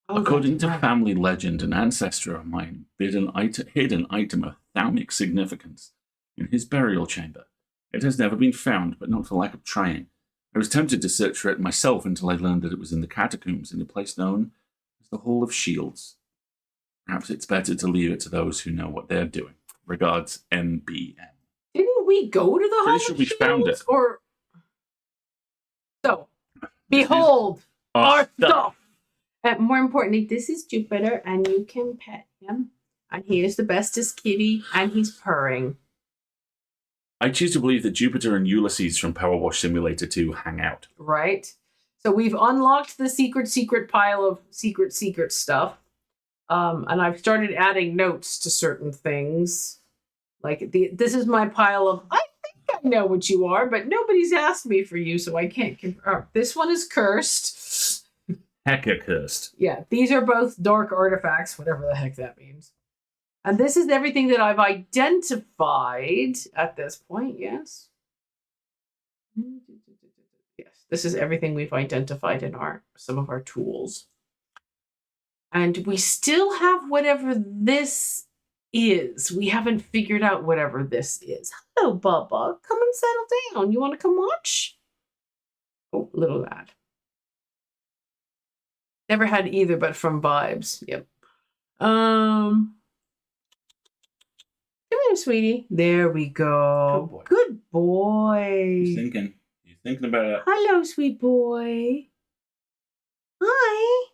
Oh, According to right. family legend, an ancestor of mine hid an item of thalamic significance in his burial chamber. It has never been found, but not for lack of trying. I was tempted to search for it myself until I learned that it was in the catacombs in a place known as the Hall of Shields. Perhaps it's better to leave it to those who know what they're doing. Regards, MBM. Didn't we go to the Hall Pretty sure of we found it. Shields? Or so, behold our stuff. And more importantly, this is Jupiter, and you can pet him. And he is the bestest kitty, and he's purring. I choose to believe that Jupiter and Ulysses from Power Wash Simulator 2 hang out. Right. So we've unlocked the secret pile of secret stuff. And I've started adding notes to certain things. Like this is my pile of, I think I know what you are, but nobody's asked me for you, so I can't confirm. This one is cursed. Hecka cursed. Yeah, these are both dark artifacts, whatever the heck that means. And this is everything that I've identified at this point, yes? Yes, this is everything we've identified in some of our tools. And we still have whatever this is. We haven't figured out whatever this is. Hello, Bubba. Come and settle down. You want to come watch? Oh, little lad. Never had either, but from vibes. Yep. Come here, sweetie. There we go. Good boy. He's thinking. He's thinking about it. Hello, sweet boy. Hi.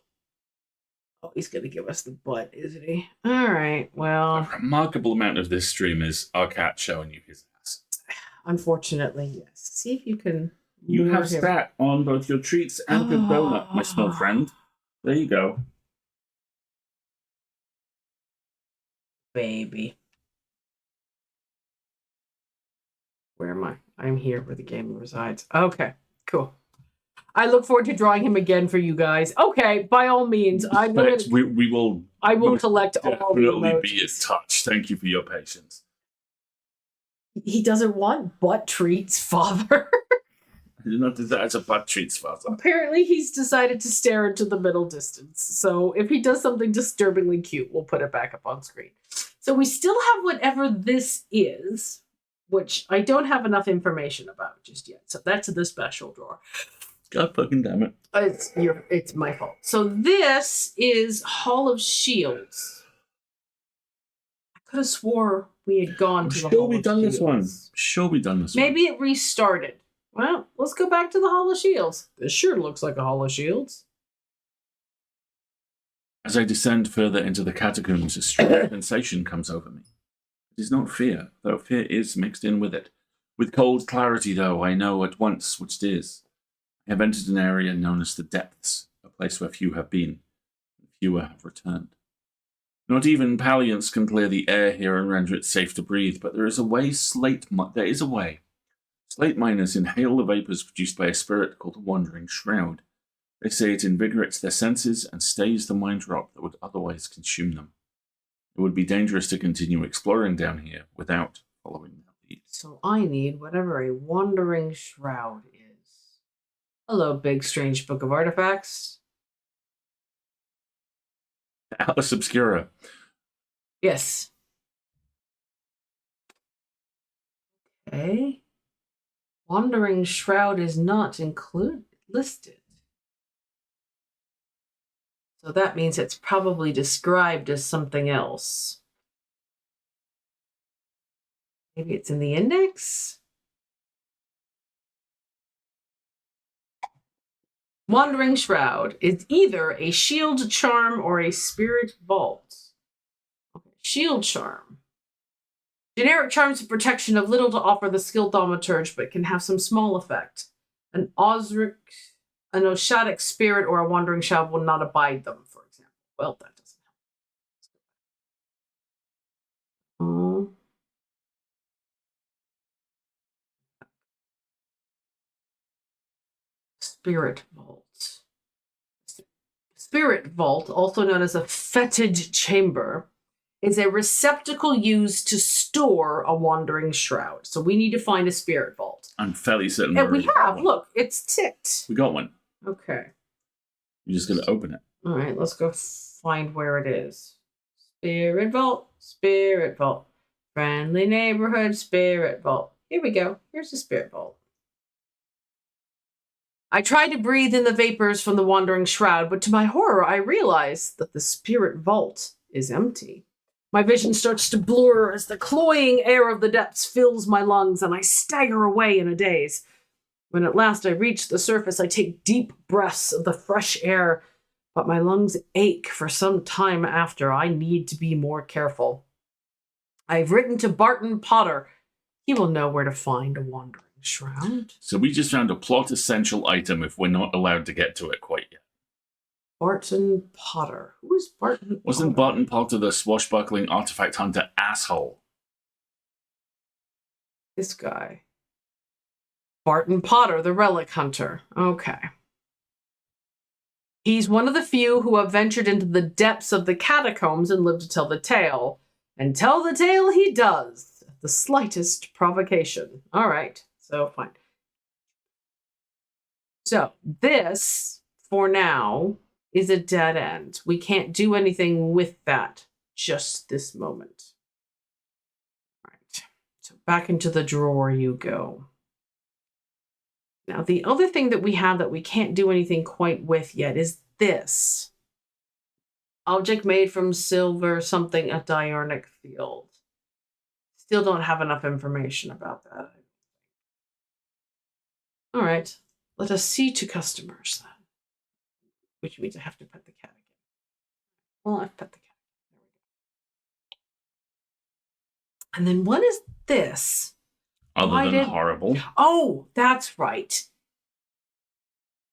Oh, he's going to give us the butt, isn't he? All right, well. A remarkable amount of this stream is our cat showing you his ass. Unfortunately, yes. See if you can. You have stat on both your treats and good donut, my small friend. There you go. Baby. Where am I? I'm here where the game resides. Okay, cool. I look forward to drawing him again for you guys. Okay, by all means, we will. I will collect all the emojis. Definitely be in touch. Thank you for your patience. He doesn't want butt treats, Father. I do not desire a butt treats, Father. Apparently, he's decided to stare into the middle distance. So if he does something disturbingly cute, we'll put it back up on screen. So we still have whatever this is, which I don't have enough information about just yet. So that's the special drawer. God fucking damn it. It's my fault. So this is Hall of Shields. I could have swore we had gone to the Hall of Shields. Sure we done this one. Sure we done this one. Maybe it restarted. Well, let's go back to the Hall of Shields. This sure looks like a Hall of Shields. As I descend further into the catacombs, a strange sensation comes over me. It is not fear, though fear is mixed in with it. With cold clarity, though, I know at once which it is. I have entered an area known as the Depths, a place where few have been, and fewer have returned. Not even Paliants can clear the air here and render it safe to breathe, but there is a way. There is a way. Slate miners inhale the vapors produced by a spirit called the Wandering Shroud. They say it invigorates their senses and stays the mind drop that would otherwise consume them. It would be dangerous to continue exploring down here without following their lead. So I need whatever a Wandering Shroud is. Hello, big strange book of artifacts. Atlas Obscura. Yes. Okay. Wandering Shroud is not listed. So that means it's probably described as something else. Maybe it's in the index? Wandering Shroud is either a shield charm or a spirit vault. Okay. Shield charm. Generic charms of protection have little to offer the skilled thaumaturge, but can have some small effect. An Oshadic spirit or a wandering shroud will not abide them, for example. Well, that doesn't help. Spirit Vault. Spirit Vault, also known as a fetid chamber, is a receptacle used to store a wandering shroud. So we need to find a spirit vault. I'm fairly certain. And we have. Look, it's ticked. We got one. Okay. You're just going to open it. All right, let's go find where it is. Spirit Vault, Spirit Vault. Friendly neighborhood, Spirit Vault. Here we go. Here's the Spirit Vault. I try to breathe in the vapors from the wandering shroud, but to my horror, I realize that the Spirit Vault is empty. My vision starts to blur as the cloying air of the depths fills my lungs, and I stagger away in a daze. When at last I reach the surface, I take deep breaths of the fresh air, but my lungs ache for some time after. I need to be more careful. I've written to Barton Potter. He will know where to find a wandering shroud. So we just found a plot essential item if we're not allowed to get to it quite yet. Barton Potter. Who is Barton Wasn't Potter? Barton Potter the swashbuckling artifact hunter asshole? This guy. Barton Potter, the relic hunter. Okay. He's one of the few who have ventured into the depths of the catacombs and lived to tell the tale. And tell the tale he does, at the slightest provocation. All right, so fine. So this, for now, is a dead end. We can't do anything with that just this moment. All right, so back into the drawer you go. Now, the other thing that we have that we can't do anything quite with yet is this. Object made from silver, something, a diurnic field. Still don't have enough information about that. All right, let us see to customers then. Which means I have to pet the cat again. Well, I've pet the cat. There we go. And then what is this? Other than horrible. Oh, that's right.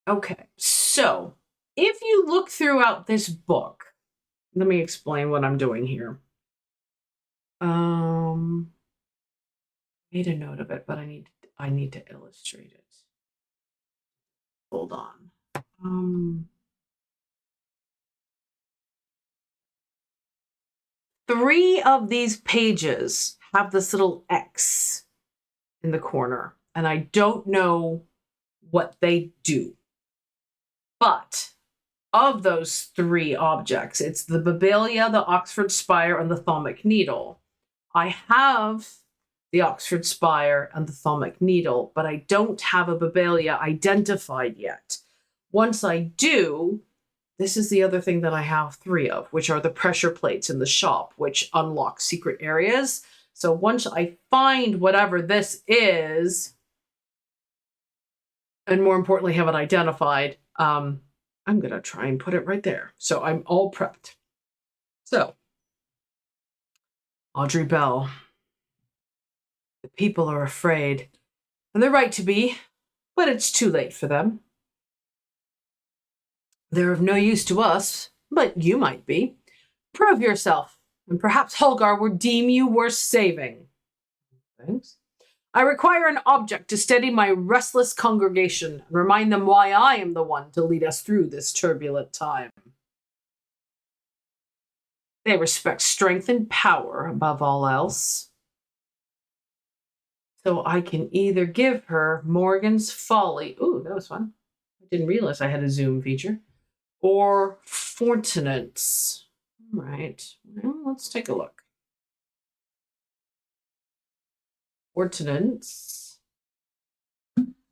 Okay, so if you look throughout this book, let me explain what I'm doing here. Made a note of it, but I need to illustrate it. Hold on. 3 of these pages have this little X in the corner, and I don't know what they do. But of those 3 objects, it's the Babelia, the Oxford Spire, and the Thalmic Needle. I have the Oxford Spire and the Thalmic Needle, but I don't have a Babelia identified yet. Once I do, this is the other thing that I have 3 of, which are the pressure plates in the shop, which unlock secret areas. So once I find whatever this is, and more importantly, have it identified, I'm going to try and put it right there. So I'm all prepped. So, Audrey Bell. The people are afraid, and they're right to be, but it's too late for them. They're of no use to us, but you might be. Prove yourself, and perhaps Holgar will deem you worth saving. Thanks. I require an object to steady my restless congregation and remind them why I am the one to lead us through this turbulent time. They respect strength and power above all else. So I can either give her Morgan's Folly. Ooh, that was fun. I didn't realize I had a zoom feature. Or Fortinance. All right. Well, let's take a look. Fortinance.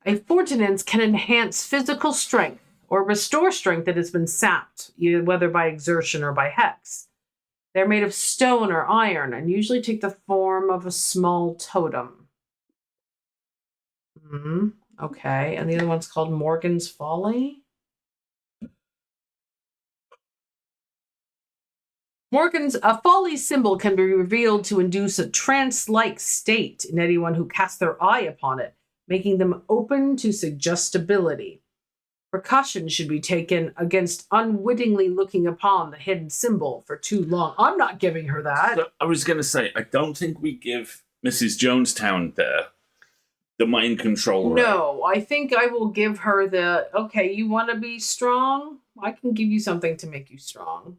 A Fortinance can enhance physical strength or restore strength that has been sapped, whether by exertion or by hex. They're made of stone or iron and usually take the form of a small totem. Okay, and the other one's called Morgan's Folly. A folly symbol can be revealed to induce a trance-like state in anyone who casts their eye upon it, making them open to suggestibility. Precaution should be taken against unwittingly looking upon the hidden symbol for too long. I'm not giving her that. So I was going to say, I don't think we give Mrs. Jonestown there the mind control. No, I think I will give her the, okay, you want to be strong? I can give you something to make you strong.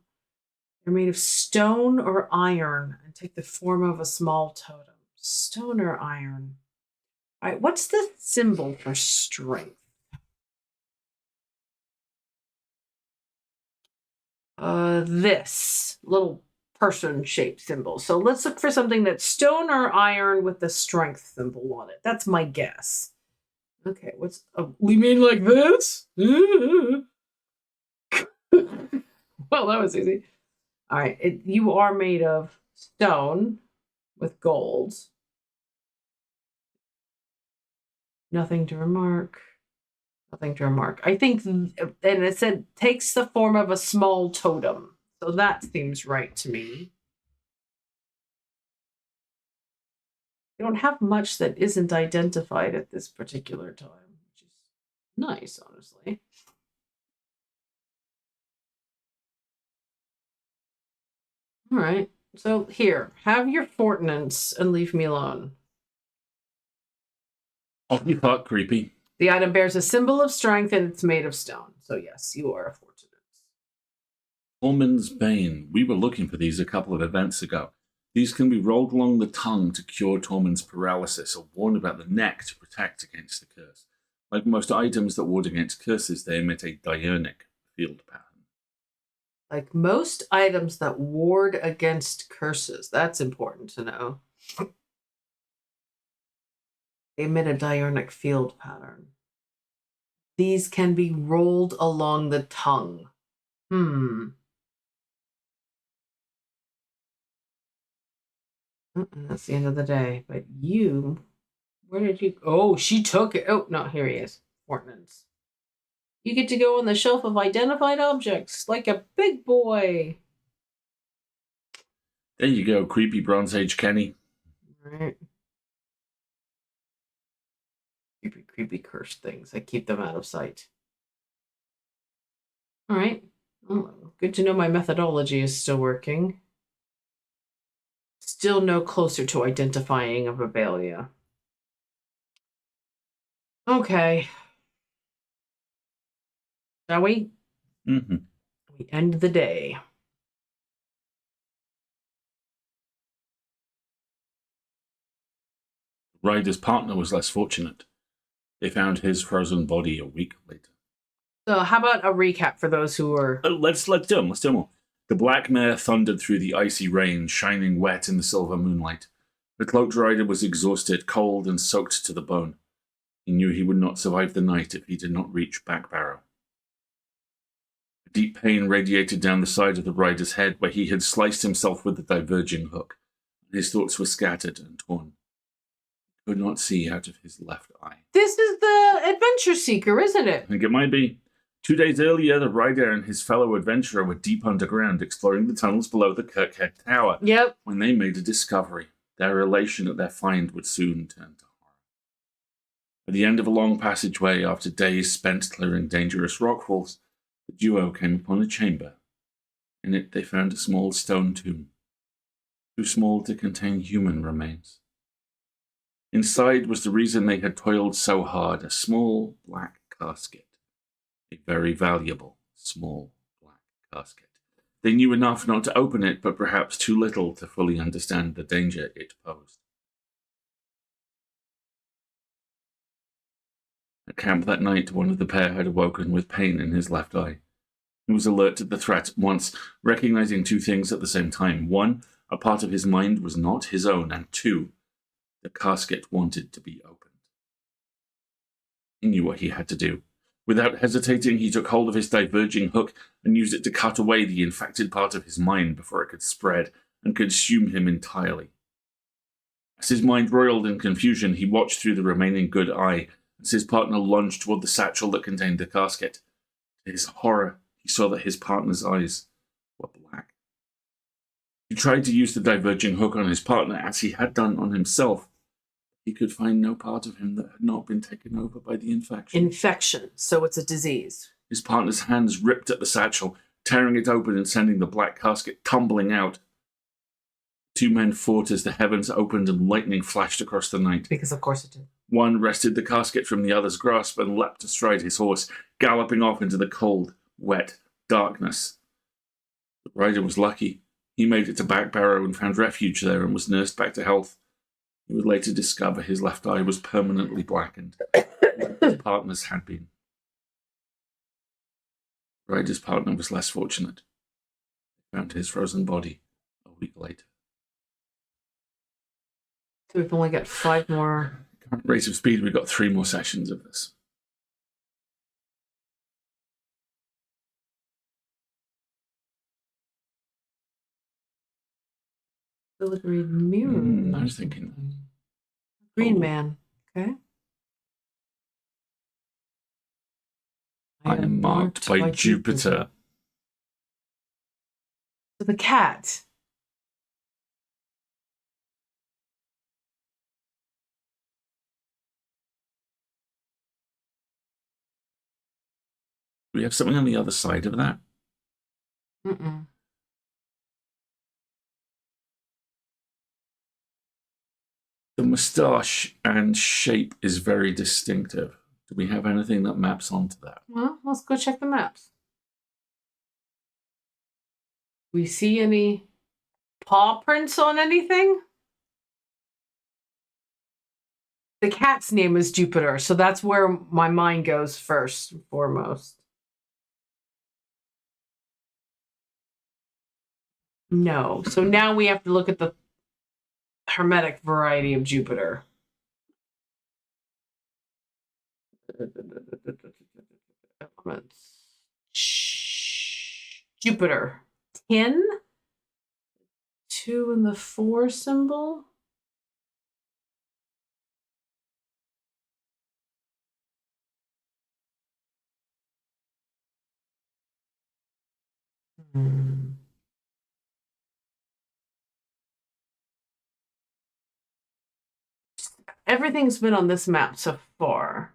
They're made of stone or iron and take the form of a small totem. Stone or iron. All right, what's the symbol for strength? this little person-shaped symbol. So let's look for something that's stone or iron with the strength symbol on it. That's my guess. Okay, what's... we mean like this? Well, that was easy. All right, you are made of stone with gold. Nothing to remark. Nothing to remark. I think, and it said, takes the form of a small totem. So that seems right to me. You don't have much that isn't identified at this particular time, which is nice, honestly. All right. So here, have your fortnance and leave me alone. Off you fuck, creepy. The item bears a symbol of strength and it's made of stone. So yes, you are a fortunate. Tormund's Bane. We were looking for these a couple of events ago. These can be rolled along the tongue to cure Tormund's paralysis or worn about the neck to protect against the curse. Like most items that ward against curses, they emit a diurnic field pattern. Like most items that ward against curses. That's important to know. They emit a diurnic field pattern. These can be rolled along the tongue. That's the end of the day. But you, where did you? Oh, she took it. Oh, no, here he is. Ordnance. You get to go on the shelf of identified objects like a big boy. There you go, creepy Bronze Age Kenny. Right. Creepy cursed things. I keep them out of sight. All right. Oh, good to know my methodology is still working. Still no closer to identifying a Regalia. Okay. Shall we? Mm-hmm. We end the day. Ryder's partner was less fortunate. They found his frozen body a week later. So how about a recap for those who are... Let's do them. Let's do them all. The black mare thundered through the icy rain, shining wet in the silver moonlight. The cloaked rider was exhausted, cold, and soaked to the bone. He knew he would not survive the night if he did not reach Backbarrow. A deep pain radiated down the side of the rider's head where he had sliced himself with the diverging hook. His thoughts were scattered and torn. He could not see out of his left eye. This is the adventure seeker, isn't it? I think it might be. 2 days earlier, the rider and his fellow adventurer were deep underground, exploring the tunnels below the Kirkhead Tower. Yep. When they made a discovery, their elation at their find would soon turn to horror. At the end of a long passageway, after days spent clearing dangerous rockfalls, the duo came upon a chamber. In it, they found a small stone tomb, too small to contain human remains. Inside was the reason they had toiled so hard, a small black casket. A very valuable, small, black casket. They knew enough not to open it, but perhaps too little to fully understand the danger it posed. At camp that night, one of the pair had awoken with pain in his left eye. He was alert to the threat at once, recognizing two things at the same time. One, a part of his mind was not his own, and two, the casket wanted to be opened. He knew what he had to do. Without hesitating, he took hold of his diverging hook and used it to cut away the infected part of his mind before it could spread and consume him entirely. As his mind roiled in confusion, he watched through the remaining good eye as his partner lunged toward the satchel that contained the casket. To his horror, he saw that his partner's eyes were black. He tried to use the diverging hook on his partner as he had done on himself. He could find no part of him that had not been taken over by the infection. Infection, so it's a disease. His partner's hands ripped at the satchel, tearing it open and sending the black casket tumbling out. Two men fought as the heavens opened and lightning flashed across the night. Because of course it did. One wrested the casket from the other's grasp and leapt astride his horse, galloping off into the cold, wet darkness. The rider was lucky. He made it to Backbarrow and found refuge there and was nursed back to health. He would later discover his left eye was permanently blackened, like his partner's had been. Ryder's partner was less fortunate. Found his frozen body a week later. So we've only got 5 more. Current rate of speed, we've got 3 more sessions of this. Filigree mirror. I was thinking. Green Man. Okay. I am marked by Jupiter. So the cat. Do we have something on the other side of that? Mm-mm. The moustache and shape is very distinctive. Do we have anything that maps onto that? Well, let's go check the maps. We see any paw prints on anything? The cat's name is Jupiter, so that's where my mind goes first and foremost. No. So now we have to look at the hermetic variety of Jupiter. Elements. Jupiter. 10. 2 and the 4 symbol. Everything's been on this map so far.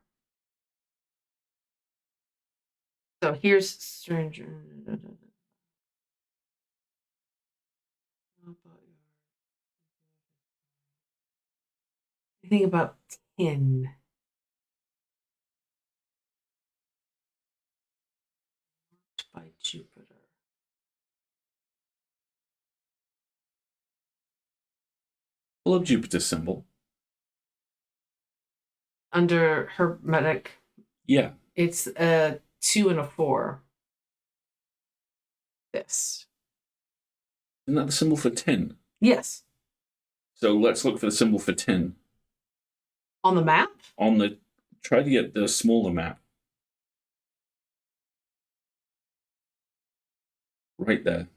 So here's stranger. Anything about 10? By Jupiter. Full of Jupiter symbol. Under hermetic. Yeah. It's a 2 and a 4. This. Isn't that the symbol for tin? Yes. So let's look for the symbol for tin. On the map? Try to get the smaller map. Right there.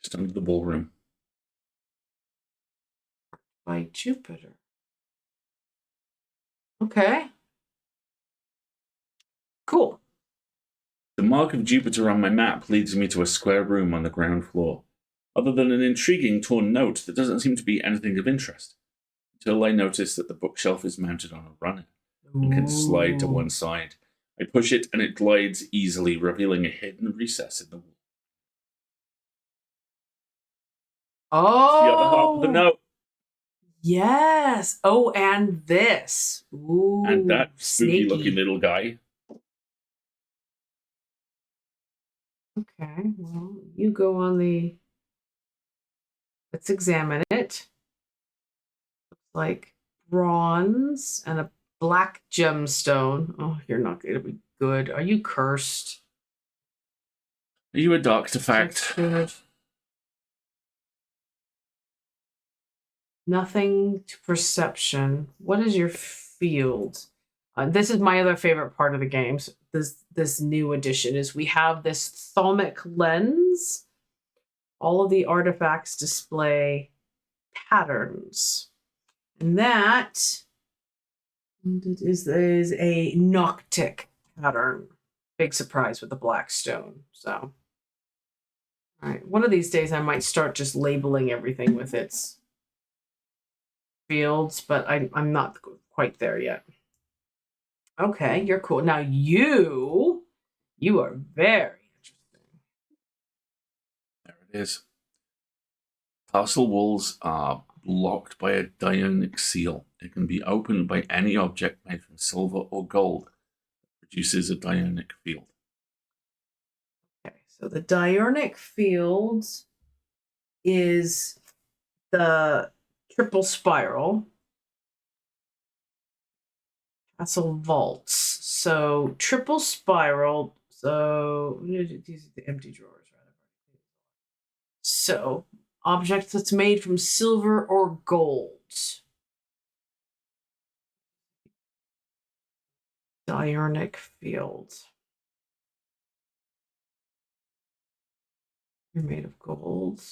Just under the ballroom. By Jupiter. Okay. Cool. The mark of Jupiter on my map leads me to a square room on the ground floor, other than an intriguing torn note that doesn't seem to be anything of interest, until I notice that the bookshelf is mounted on a runner and can slide to one side. I push it and it glides easily, revealing a hidden recess in the wall. Oh, The other half of the note. Yes. Oh, and this. Ooh, And that snaky spooky-looking little guy. Okay, well, you go on the. Let's examine it. Looks like bronze and a black gemstone. Oh, you're not going to be good. Are you cursed? Are you a doctor-fact? Nothing to perception. What is your field? This is my other favorite part of the games. This new edition is we have this thalmic lens. All of the artifacts display patterns, and that is a noctic pattern. Big surprise with the black stone. So, all right, one of these days I might start just labeling everything with its fields, but I'm not quite there yet. Okay, you're cool. Now you are very interesting. There it is. Castle walls are blocked by a dionic seal. It can be opened by any object made from silver or gold that produces a dionic field. Okay, so the diurnal field is the triple spiral. Castle vaults. So triple spiral. So these are the empty drawers, right? So, object that's made from silver or gold. Diurnic field. You're made of gold.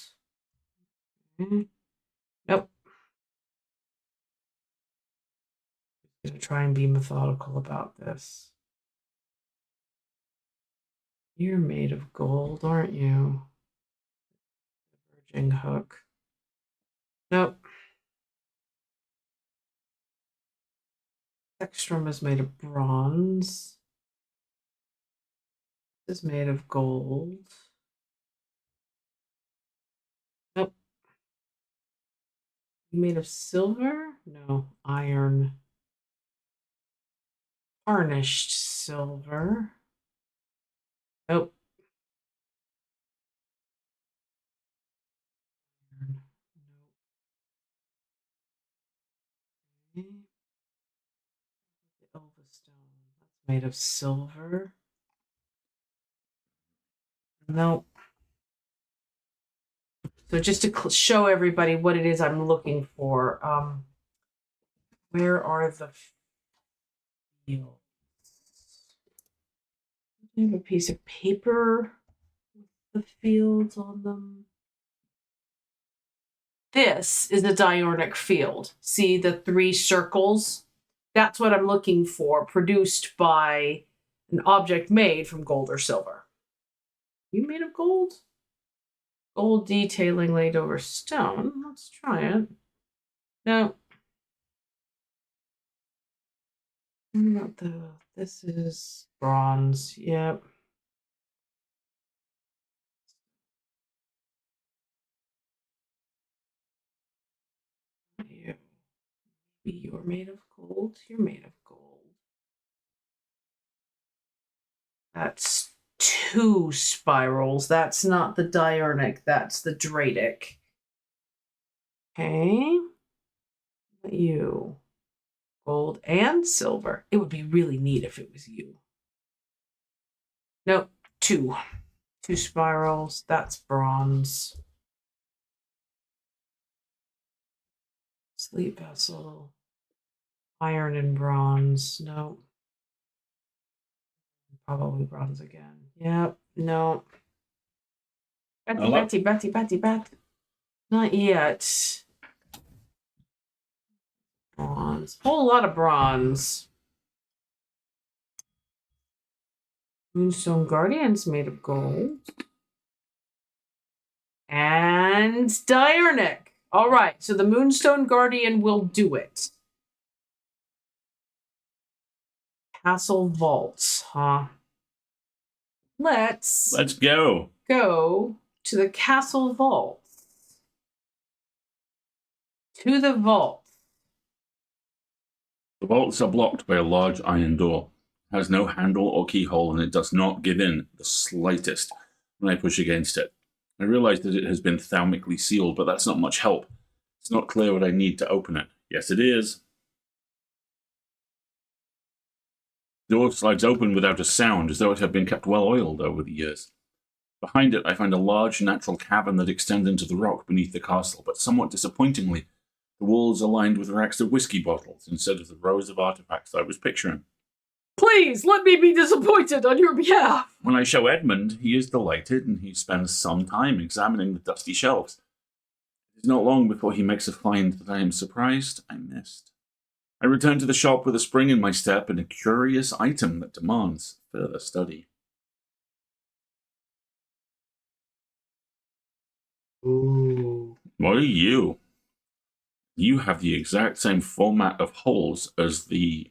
Nope. I'm going to try and be methodical about this. You're made of gold, aren't you? Diverging hook. Nope. Ekstrom is made of bronze. This is made of gold. Nope. Made of silver? No, iron. Tarnished silver. Nope. Nope. Okay. The Elvastone. That's made of silver. Nope. So just to show everybody what it is I'm looking for, where are the fields? I have a piece of paper with the fields on them. This is a diurnic field. See the 3 circles? That's what I'm looking for, produced by an object made from gold or silver. You made of gold? Gold detailing laid over stone. Let's try it. No. Not this is bronze. Yep. You're made of gold. You're made of gold. That's 2 spirals. That's not the diurnic. That's the dratic. Okay. You. Gold and silver. It would be really neat if it was you. Nope. 2. 2 spirals. That's bronze. Sleep vessel. Iron and bronze. Nope. Probably bronze again. Yep. No. Betty. Not yet. Bronze. Whole lot of bronze. Moonstone Guardian's made of gold. And diurnic. All right, so the Moonstone Guardian will do it. Castle vaults, huh? Let's go. Go to the castle vault. To the vault. The vaults are blocked by a large iron door. It has no handle or keyhole, and it does not give in the slightest when I push against it. I realize that it has been thaumically sealed, but that's not much help. It's not clear what I need to open it. Yes, it is. The door slides open without a sound, as though it had been kept well oiled over the years. Behind it, I find a large natural cavern that extends into the rock beneath the castle, but somewhat disappointingly, the walls are lined with racks of whiskey bottles instead of the rows of artifacts I was picturing. Please, let me be disappointed on your behalf. When I show Edmund, he is delighted, and he spends some time examining the dusty shelves. It is not long before he makes a find that I am surprised I missed. I return to the shop with a spring in my step and a curious item that demands further study. Ooh. What are you? You have the exact same format of holes as the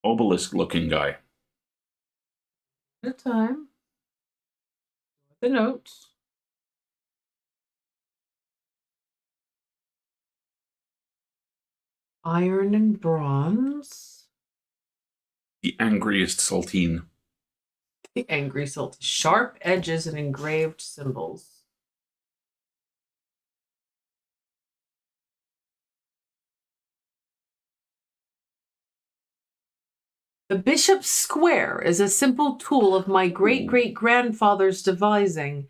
obelisk-looking guy. At a time. The notes. Iron and bronze. The angriest saltine. The angry salt. Sharp edges and engraved symbols. The bishop's square is a simple tool of my great-great-grandfather's devising.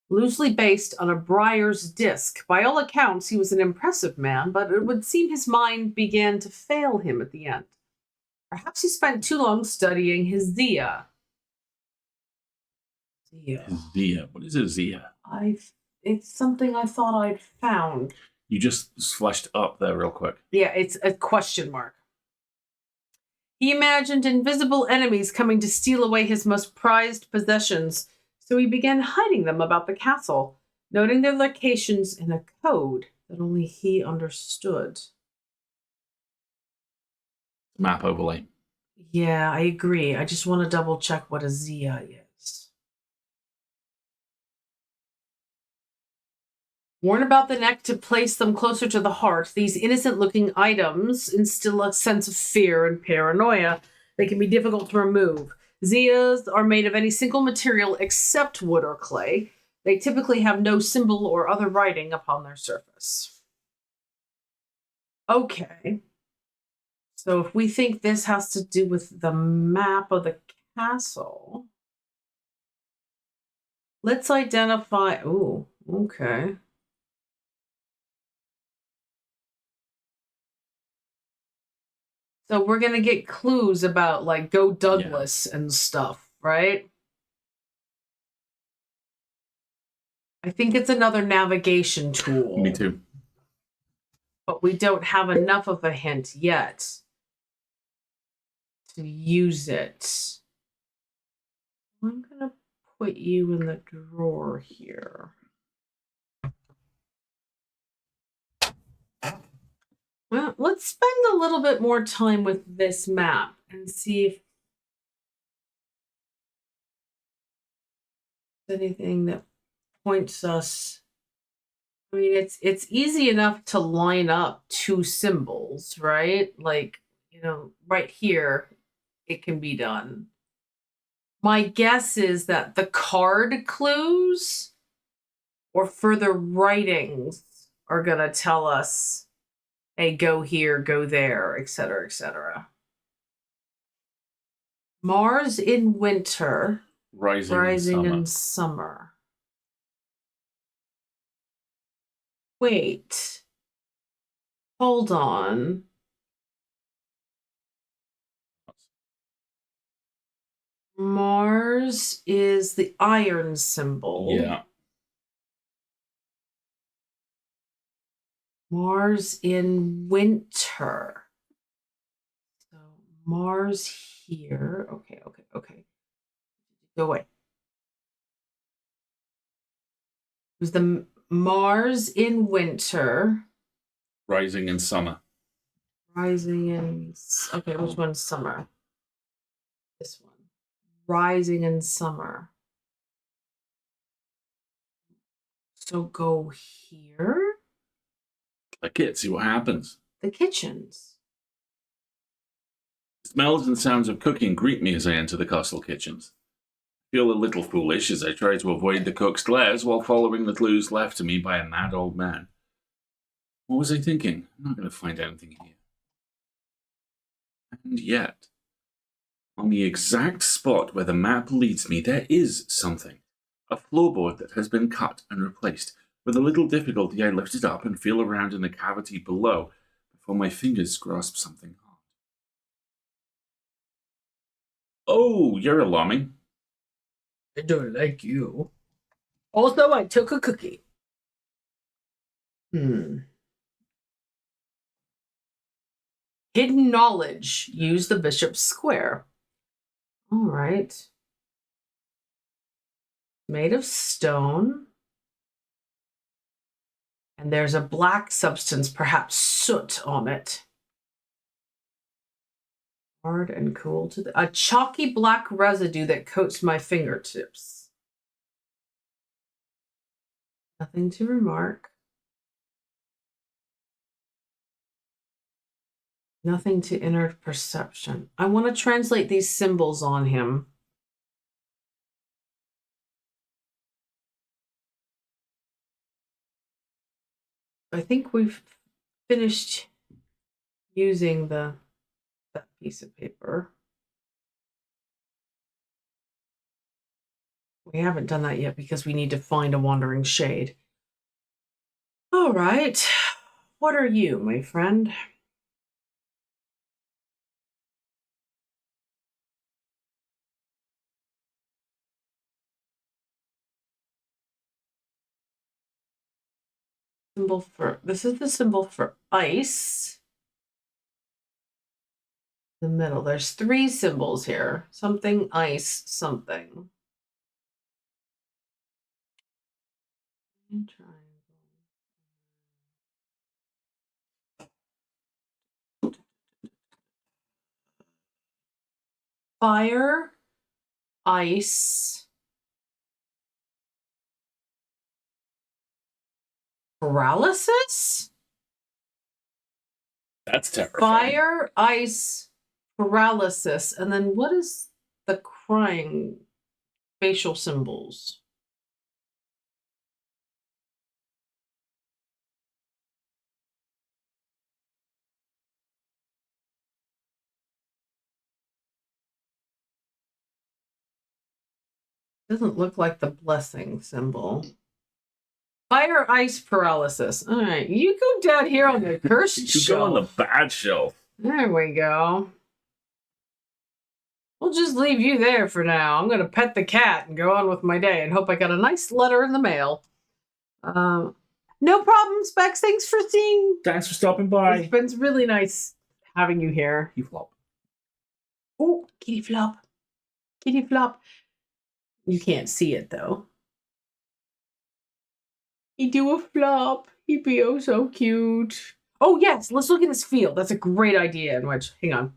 loosely based on a Briar's disc. By all accounts, he was an impressive man, but it would seem his mind began to fail him at the end. Perhaps he spent too long studying his Zia. Zia. What is a Zia? It's something I thought I'd found. You just flashed up there real quick. Yeah, it's a question mark. He imagined invisible enemies coming to steal away his most prized possessions, so he began hiding them about the castle, noting their locations in a code that only he understood. Map overlay. Yeah, I agree. I just want to double check what a Zia is. Worn about the neck to place them closer to the heart, these innocent-looking items instill a sense of fear and paranoia. They can be difficult to remove. Zias are made of any single material except wood or clay. They typically have no symbol or other writing upon their surface. Okay. So if we think this has to do with the map of the castle, let's identify... Ooh, okay. So we're going to get clues about, like, Go Douglas and stuff, right? I think it's another navigation tool. Me too. But we don't have enough of a hint yet to use it. I'm going to put you in the drawer here. Well, let's spend a little bit more time with this map and see if there's anything that points us. I mean, it's easy enough to line up two symbols, right? Like, you know, right here, it can be done. My guess is that the card clues or further writings are going to tell us, hey, go here, go there, etc., etc. Mars in winter, rising in summer. Wait. Hold on. Mars is the iron symbol. Yeah. Mars in winter. So Mars here. Okay. Go away. It was the Mars in winter. Rising in summer. Rising in... Okay, which one's summer? This one. Rising in summer. So go here. Click it, see what happens. The kitchens. Smells and sounds of cooking greet me as I enter the castle kitchens. I feel a little foolish as I try to avoid the cook's glares while following the clues left to me by a mad old man. What was I thinking? I'm not going to find anything here. And yet, on the exact spot where the map leads me, there is something. A floorboard that has been cut and replaced. With a little difficulty, I lift it up and feel around in the cavity below before my fingers grasp something hard. Oh, you're alarming. I don't like you. Also, I took a cookie. Hidden knowledge. Use the bishop's square. All right. Made of stone. And there's a black substance, perhaps soot, on it. Hard and cool to the... A chalky black residue that coats my fingertips. Nothing to remark. Nothing to inner perception. I want to translate these symbols on him. I think we've finished using that piece of paper. We haven't done that yet because we need to find a wandering shade. All right. What are you, my friend? Symbol for, this is the symbol for ice. The middle, there's 3 symbols here. Something, ice, something. Fire, ice, paralysis? That's terrifying. Fire, ice, paralysis. And then what is the crying facial symbols? Doesn't look like the blessing symbol. Fire, ice, paralysis. All right, you go down here on the cursed You shelf. go on the bad shelf. There we go. We'll just leave you there for now. I'm going to pet the cat and go on with my day and hope I got a nice letter in the mail. No problem, Specs. Thanks for seeing. Thanks for stopping by. It's been really nice having you here. You flop. Oh, kitty flop. Kitty flop. You can't see it, though. He do a flop. He be oh so cute. Oh, yes. Let's look at this field. That's a great idea. In which, hang on.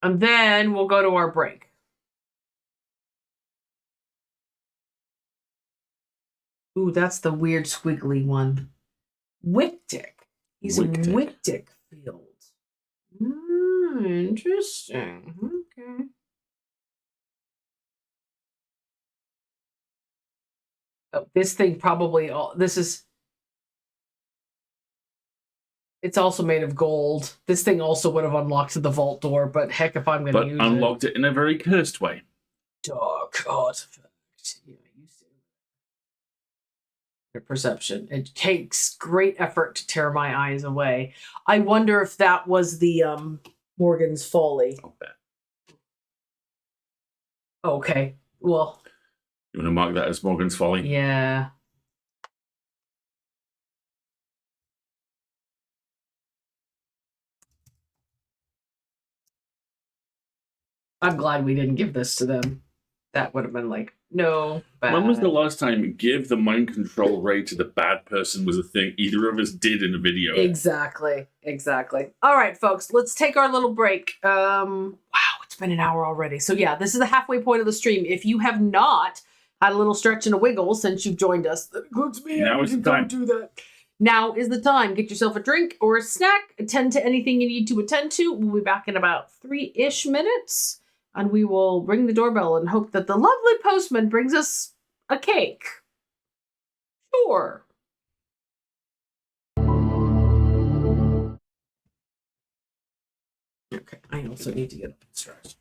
And then we'll go to our break. Ooh, that's the weird squiggly one. Wictic. He's Wictic. in Wictic field. Interesting. Okay. Oh, this thing probably it's also made of gold. This thing also would have unlocked the vault door, but heck if I'm going to use it. But unlocked it in a very cursed way. Dark artifact. Yeah, you see. Perception. It takes great effort to tear my eyes away. I wonder if that was the Morgan's Folly. I'll bet. Okay. Well. You want to mark that as Morgan's Folly? Yeah. I'm glad we didn't give this to them. That would have been like, no, bad. When was the last time give the mind control ray to the bad person was a thing either of us did in a video? Exactly. All right, folks, let's take our little break. Wow, it's been an hour already. So yeah, this is the halfway point of the stream. If you have not had a little stretch and a wiggle since you've joined us, that includes me. Now is the time. Don't do that. Now is the time. Get yourself a drink or a snack. Attend to anything you need to attend to. We'll be back in about 3-ish minutes. And we will ring the doorbell and hope that the lovely postman brings us a cake. Sure. Okay, I also need to get up and stretch.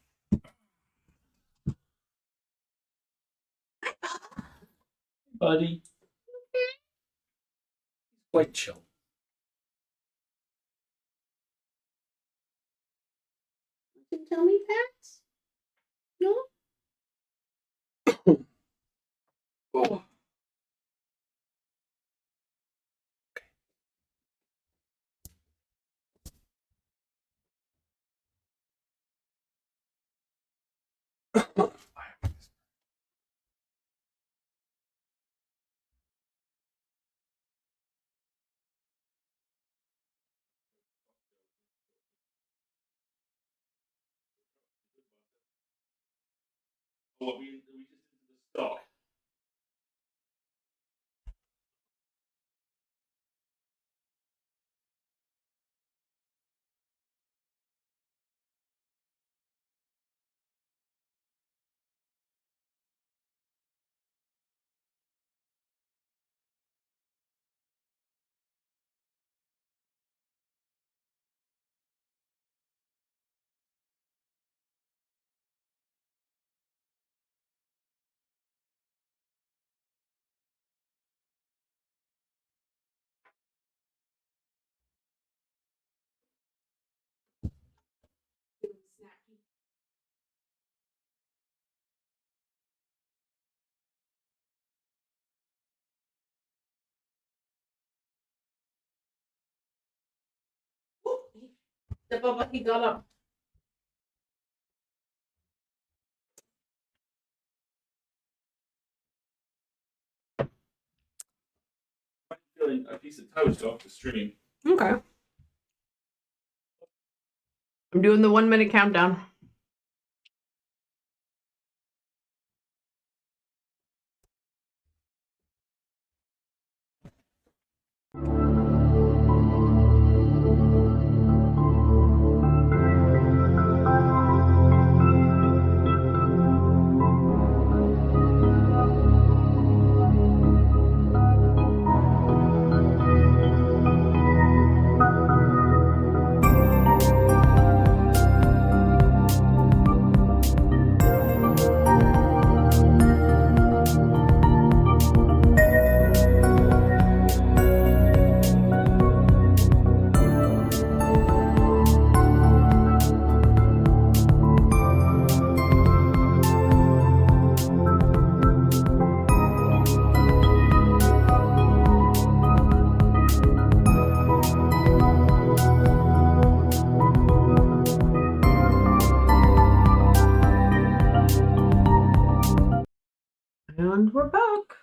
Buddy. Quite chill. You can tell me facts? No? Oh. What we just into the stock. Yeah, Bubba, he got up. I'm feeling a piece of toast off the stream. Okay. I'm doing the 1 minute countdown. And we're back.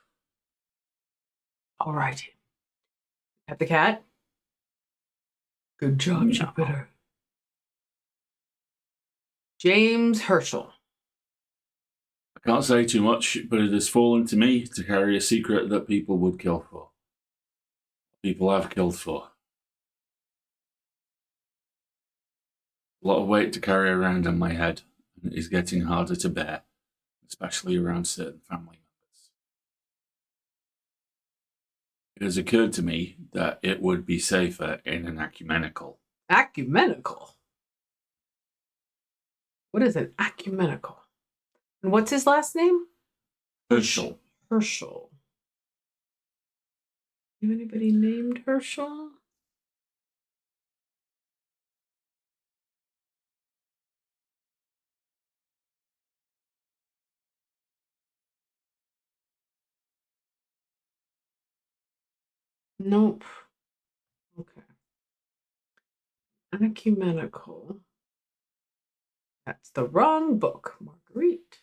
All right. At the cat. Good job, Jupiter. James Herschel. I can't say too much, but it has fallen to me to carry a secret that people would kill for. People have killed for. A lot of weight to carry around on my head, and it is getting harder to bear, especially around certain family members. It has occurred to me that it would be safer in an ecumenical. Ecumenical? What is an ecumenical? And what's his last name? Herschel. Herschel. You anybody named Herschel? Nope. Okay. Ecumenical. That's the wrong book, Marguerite.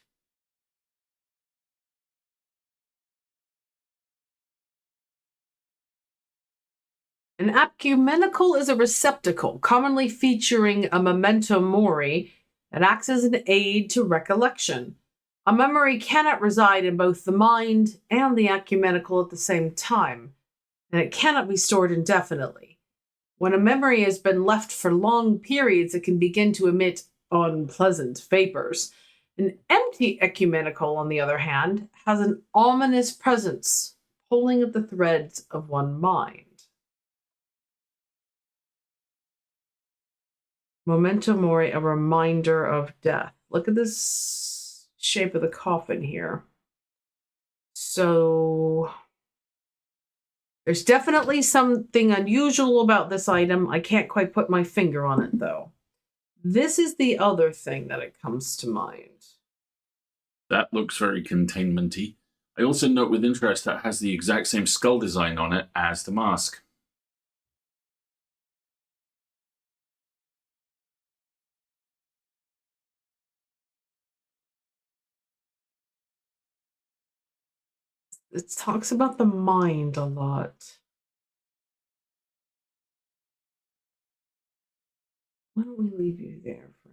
An ecumenical is a receptacle, commonly featuring a memento mori that acts as an aid to recollection. A memory cannot reside in both the mind and the ecumenical at the same time, and it cannot be stored indefinitely. When a memory has been left for long periods, it can begin to emit unpleasant vapors. An empty ecumenical, on the other hand, has an ominous presence, pulling at the threads of one mind. Memento mori, a reminder of death. Look at this shape of the coffin here. So there's definitely something unusual about this item. I can't quite put my finger on it, though. This is the other thing that it comes to mind. That looks very containment-y. I also note with interest that it has the exact same skull design on it as the mask. It talks about the mind a lot. Why don't we leave you there for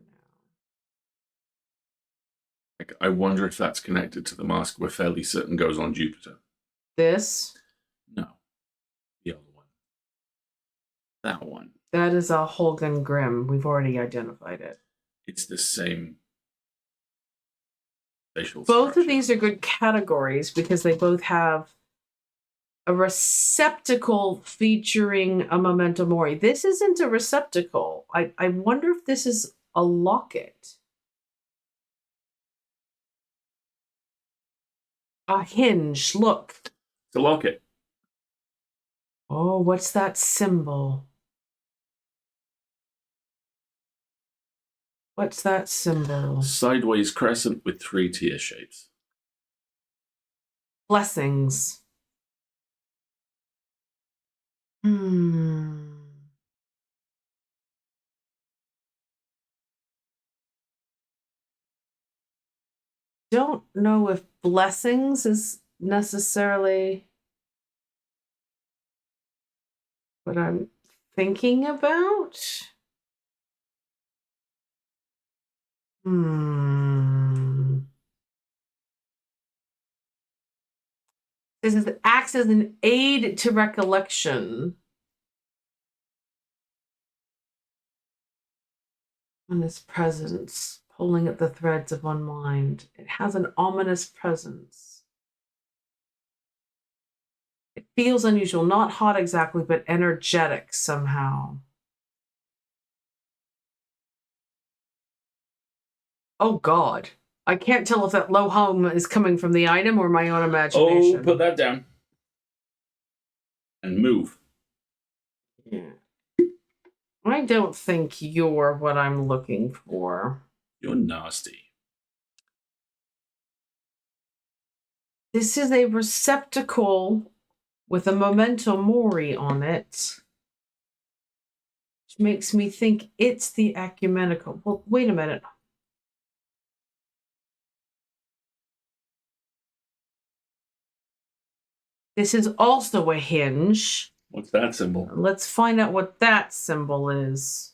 now? I wonder if that's connected to the mask we're fairly certain goes on Jupiter. This? No. The other one. That one. That is a Holgen Grimm. We've already identified it. It's the same facial Both structure. of these are good categories because they both have a receptacle featuring a memento mori. This isn't a receptacle. I wonder if this is a locket. A hinge. Look. It's a locket. Oh, what's that symbol? What's that symbol? Sideways crescent with 3 tear shapes. Blessings. don't know if blessings is necessarily what I'm thinking about. This is acts as an aid to recollection. On his presence, pulling at the threads of one mind. It has an ominous presence. It feels unusual, not hot exactly, but energetic somehow. Oh, God. I can't tell if that low hum is coming from the item or my own imagination. Oh, put that down. And move. Yeah. I don't think you're what I'm looking for. You're nasty. This is a receptacle with a memento mori on it, which makes me think it's the ecumenical. Well, wait a minute. This is also a hinge. What's that symbol? Let's find out what that symbol is.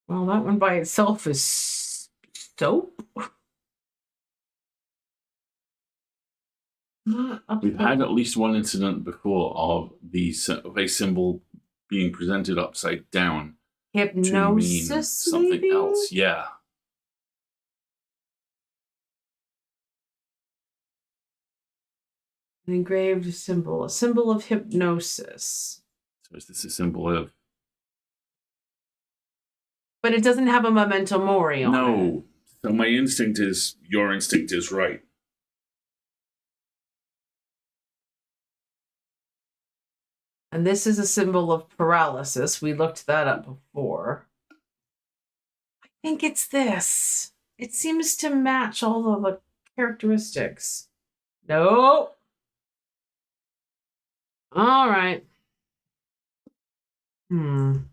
Well, that one by itself is soap. We've had at least one incident before of a symbol being presented upside down Hypnosis, to mean something maybe? else. Yeah. An engraved symbol, a symbol of hypnosis. So is this a symbol of? But it doesn't have a memento mori on it. No. So my instinct is your instinct is right. And this is a symbol of paralysis. We looked that up before. I think it's this. It seems to match all of the characteristics. No. All right. I'm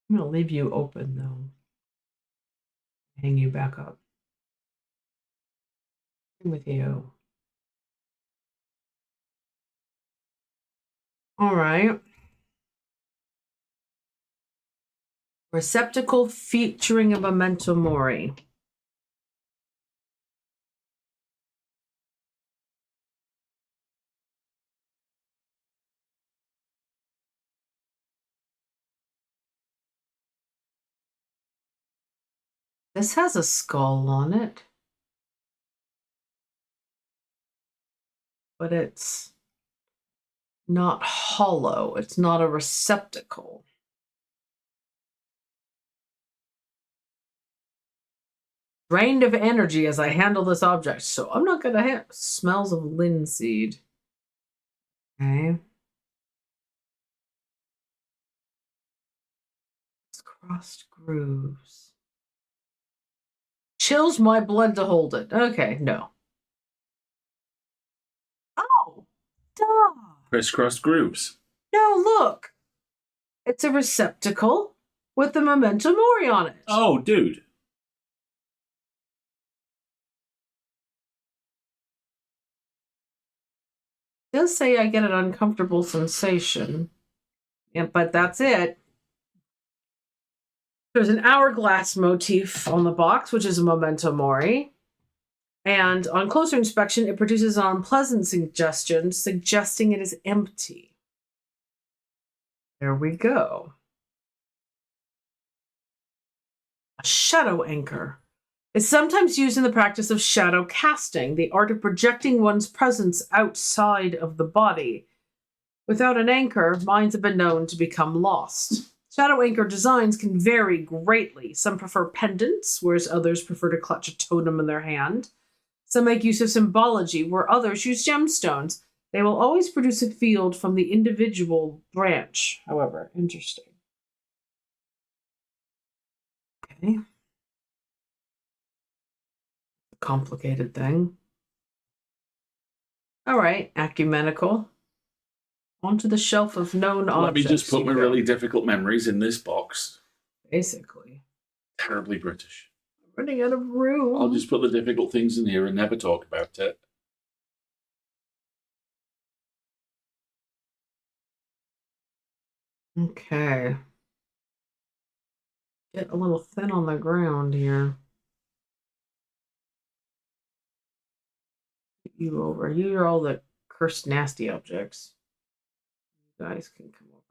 going to leave you open, though. Hang you back up. With you. All right. Receptacle featuring a memento mori. This has a skull on it. But it's not hollow. It's not a receptacle. Drained of energy as I handle this object, so I'm not gonna have smells of linseed. Okay. It's crossed grooves. Chills my blood to hold it. Okay, no. Oh, duh. Crisscross grooves. No, look. It's a receptacle with the memento mori on it. Oh, dude. It does say I get an uncomfortable sensation. Yeah, but that's it. There's an hourglass motif on the box, which is a memento mori. And on closer inspection, it produces an unpleasant suggestion, suggesting it is empty. There we go. A shadow anchor. It's sometimes used in the practice of shadow casting, the art of projecting one's presence outside of the body. Without an anchor, minds have been known to become lost. Shadow anchor designs can vary greatly. Some prefer pendants, whereas others prefer to clutch a totem in their hand. Some make use of symbology, where others use gemstones. They will always produce a field from the individual branch, however. Interesting. Okay. Complicated thing. All right, ecumenical. Onto the shelf of known Let me objects. just put my really difficult memories in this box. Basically. Terribly British. Running out of room. I'll just put the difficult things in here and never talk about it. Okay. Get a little thin on the ground here. Get you over. You are all the cursed nasty objects. You guys can come over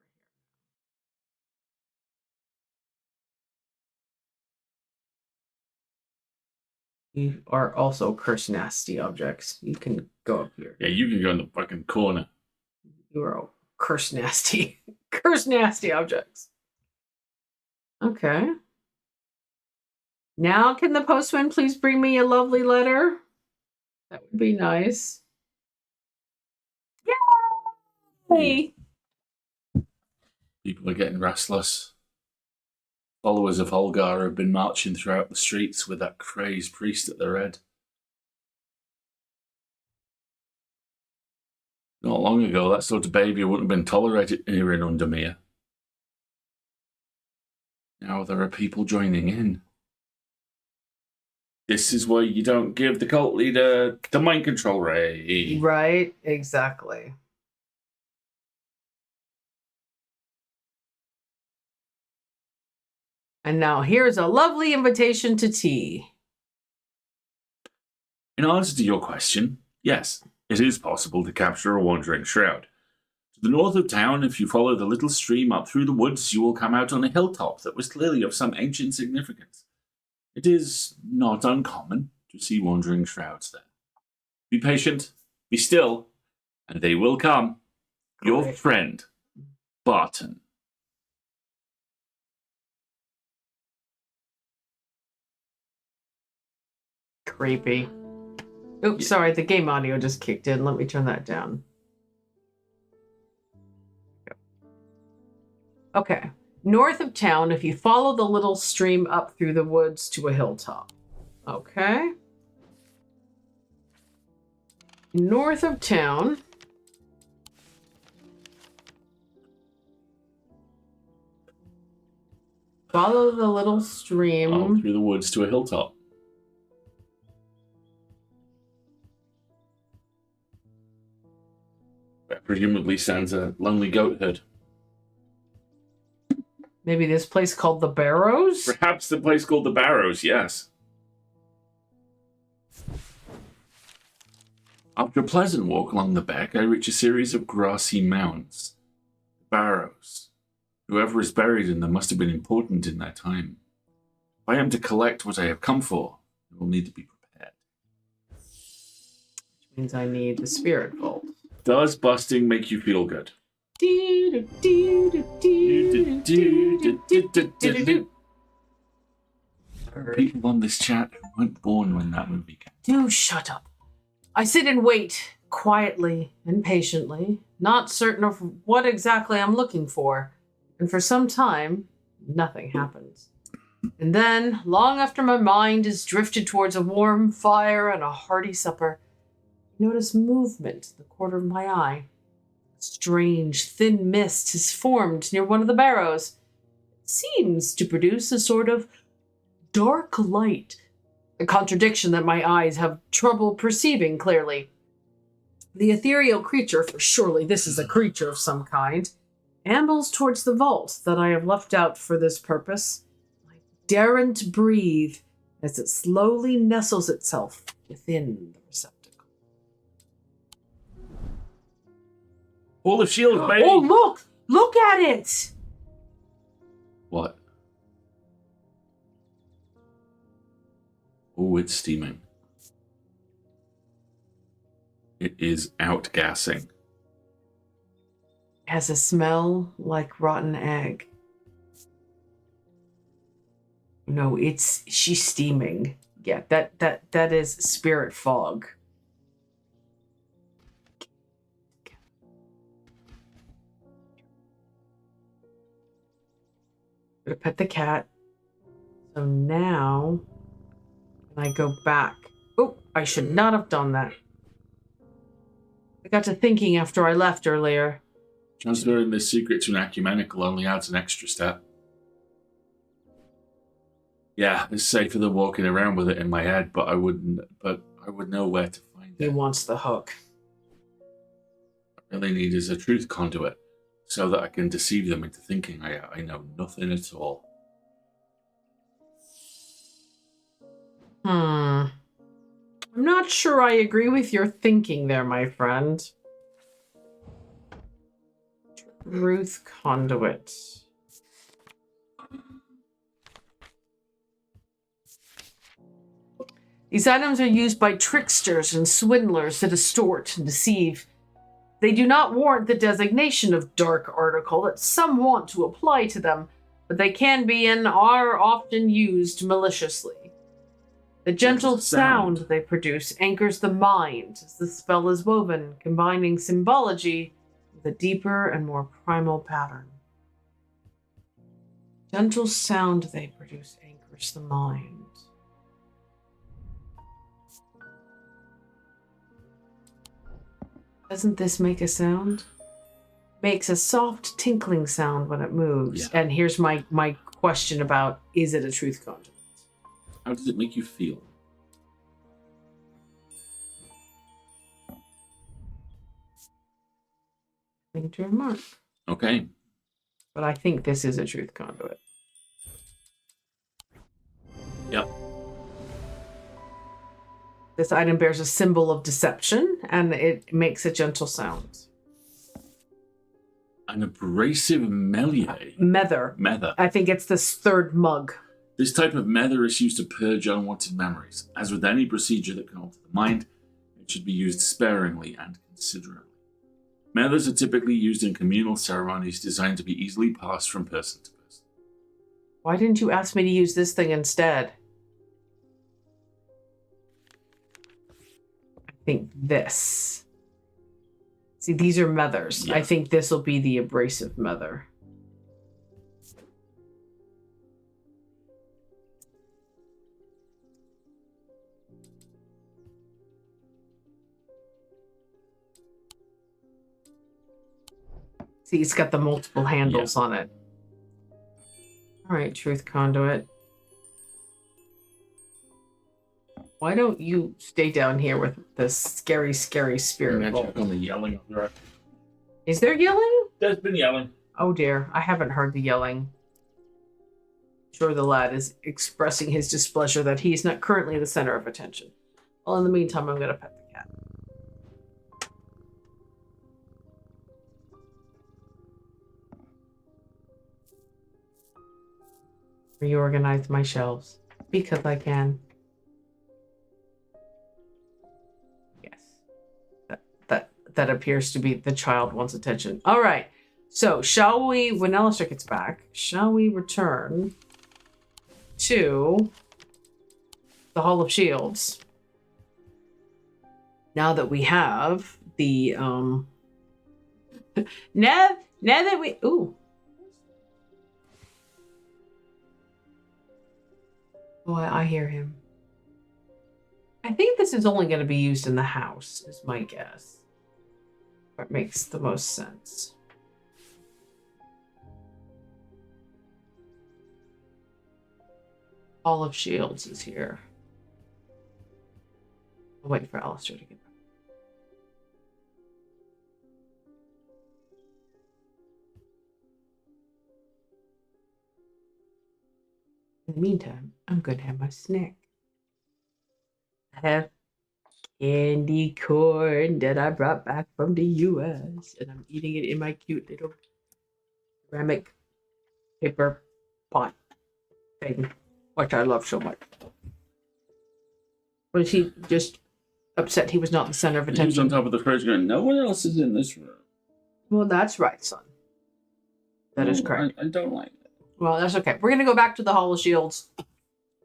here. You are also cursed nasty objects. You can go up here. Yeah, you can go in the fucking corner. You are all cursed nasty. Cursed nasty objects. Okay. Now can the postman please bring me a lovely letter? That would be nice. Yay! People are getting restless. Followers of Holgar have been marching throughout the streets with that crazed priest at their head. Not long ago, that sort of behaviour wouldn't have been tolerated here in Undermere. Now there are people joining in. This is why you don't give the cult leader the mind control ray. Right, exactly. And now here's a lovely invitation to tea. In answer to your question, yes, it is possible to capture a wandering shroud. To the north of town, if you follow the little stream up through the woods, you will come out on a hilltop that was clearly of some ancient significance. It is not uncommon to see wandering shrouds there. Be patient, be still, and they will come. Your Great. friend, Barton. Creepy. Oops, sorry, the game audio just kicked in. Let me turn that down. Okay. North of town, if you follow the little stream up through the woods to a hilltop. Okay. North of town. Follow the little stream. Up through the woods to a hilltop. That presumably sounds a lonely goat herd. Maybe this place called the Barrows? Perhaps the place called the Barrows, yes. After a pleasant walk along the beck, I reach a series of grassy mounds. Barrows. Whoever is buried in them must have been important in their time. If I am to collect what I have come for, I will need to be prepared. Which means I need the spirit vault. Does busting make you feel good? People on this chat who weren't born when that movie came. Do shut up. I sit and wait, quietly and patiently, not certain of what exactly I'm looking for. And for some time, nothing happens. And then, long after my mind is drifted towards a warm fire and a hearty supper, I notice movement in the corner of my eye. A strange, thin mist has formed near one of the barrows. It seems to produce a sort of dark light, a contradiction that my eyes have trouble perceiving clearly. The ethereal creature, for surely this is a creature of some kind, ambles towards the vault that I have left out for this purpose. I daren't breathe as it slowly nestles itself within the receptacle. Full of shields, baby! Oh, look! Look at it! What? Oh, it's steaming. It is outgassing. Has a smell like rotten egg. No, she's steaming. Yeah, that is spirit fog. gonna pet the cat. So now, when I go back. Oh, I should not have done that. I got to thinking after I left earlier. Transferring this secret to an ecumenical only adds an extra step. Yeah, it's safer than walking around with it in my head, but I would know where to find He it. wants the hook. What I really need is a truth conduit, so that I can deceive them into thinking I know nothing at all. I'm not sure I agree with your thinking there, my friend. Truth conduit. These items are used by tricksters and swindlers to distort and deceive. They do not warrant the designation of dark article that some want to apply to them, but they can be and are often used maliciously. The gentle sound they produce anchors the mind as the spell is woven, combining symbology with a deeper and more primal pattern. Gentle sound they produce anchors the mind. Doesn't this make a sound? Makes a soft tinkling sound when it moves. Yeah. And here's my question about, is it a truth conduit? How does it make you feel? Nothing to remark. Okay. But I think this is a truth conduit. Yep. This item bears a symbol of deception, and it makes a gentle sound. An abrasive melee. Mether. Mether. I think it's this third mug. This type of mether is used to purge unwanted memories. As with any procedure that can alter the mind, it should be used sparingly and considerately. Methers are typically used in communal ceremonies designed to be easily passed from person to person. Why didn't you ask me to use this thing instead? I think this. See, these are methers. Yeah. I think this will be the abrasive mether. See, it's got the multiple handles on it. All right, truth conduit. Why don't you stay down here with this scary, scary spirit I'm gonna bolt? check on the yelling. Is there yelling? There's been yelling. Oh dear, I haven't heard the yelling. Sure, the lad is expressing his displeasure that he is not currently the center of attention. Well, in the meantime, I'm going to pet the cat. Reorganize my shelves because I can. Yes, that appears to be the child wants attention. All right. So, shall we, when Alistair gets back, shall we return to the Hall of Shields? Now that we have the, now that we, ooh. Oh, I hear him. I think this is only going to be used in the house, is my guess. It makes the most sense. Hall of Shields is here. I'll wait for Alistair to get back. In the meantime, I'm going to have my snack. I have candy corn that I brought back from the US, and I'm eating it in my cute little ceramic paper pot thing, which I love so much. Was he just upset he was not the center of He was attention? on top of the fridge going, no one else is in this room. Well, that's right, son. That is No, correct. I don't like it. Well, that's okay. We're going to go back to the Hall of Shields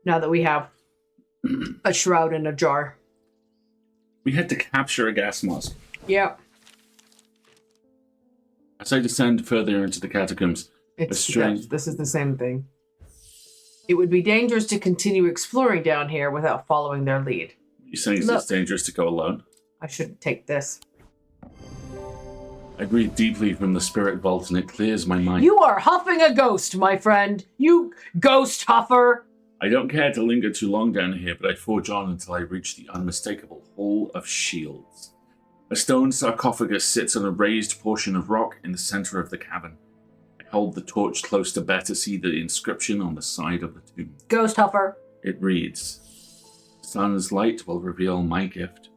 now that we have a shroud in a jar. We had to capture a gas mask. Yeah. As I descend further into the catacombs, It's strange. This is the same thing. It would be dangerous to continue exploring down here without following their lead. You're saying Look. it's dangerous to go alone? I should take this. I breathe deeply from the spirit vault and it clears my mind. You are huffing a ghost, my friend. You ghost huffer. I don't care to linger too long down here, but I forge on until I reach the unmistakable Hall of Shields. A stone sarcophagus sits on a raised portion of rock in the center of the cavern. I hold the torch close to better see the inscription on the side of the tomb. Ghost huffer. It reads, "Sun's light will reveal my gift."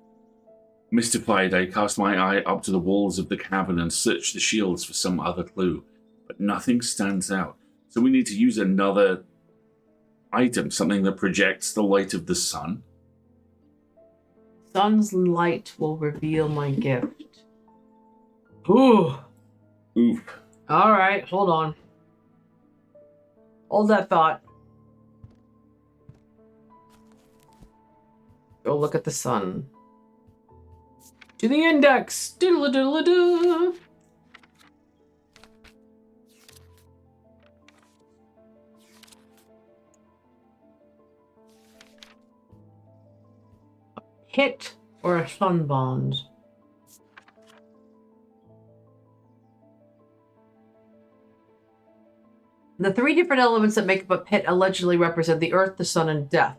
Mystified, I cast my eye up to the walls of the cavern and search the shields for some other clue, but nothing stands out. So we need to use another item, something that projects the light of the sun. Sun's light will reveal my gift. Ooh. Oof. All right, hold on. Hold that thought. Go look at the sun. To the index. Diddle-a-diddle-a-doo. A pit or a sun bond? The three different elements that make up a pit allegedly represent the earth, the sun, and death.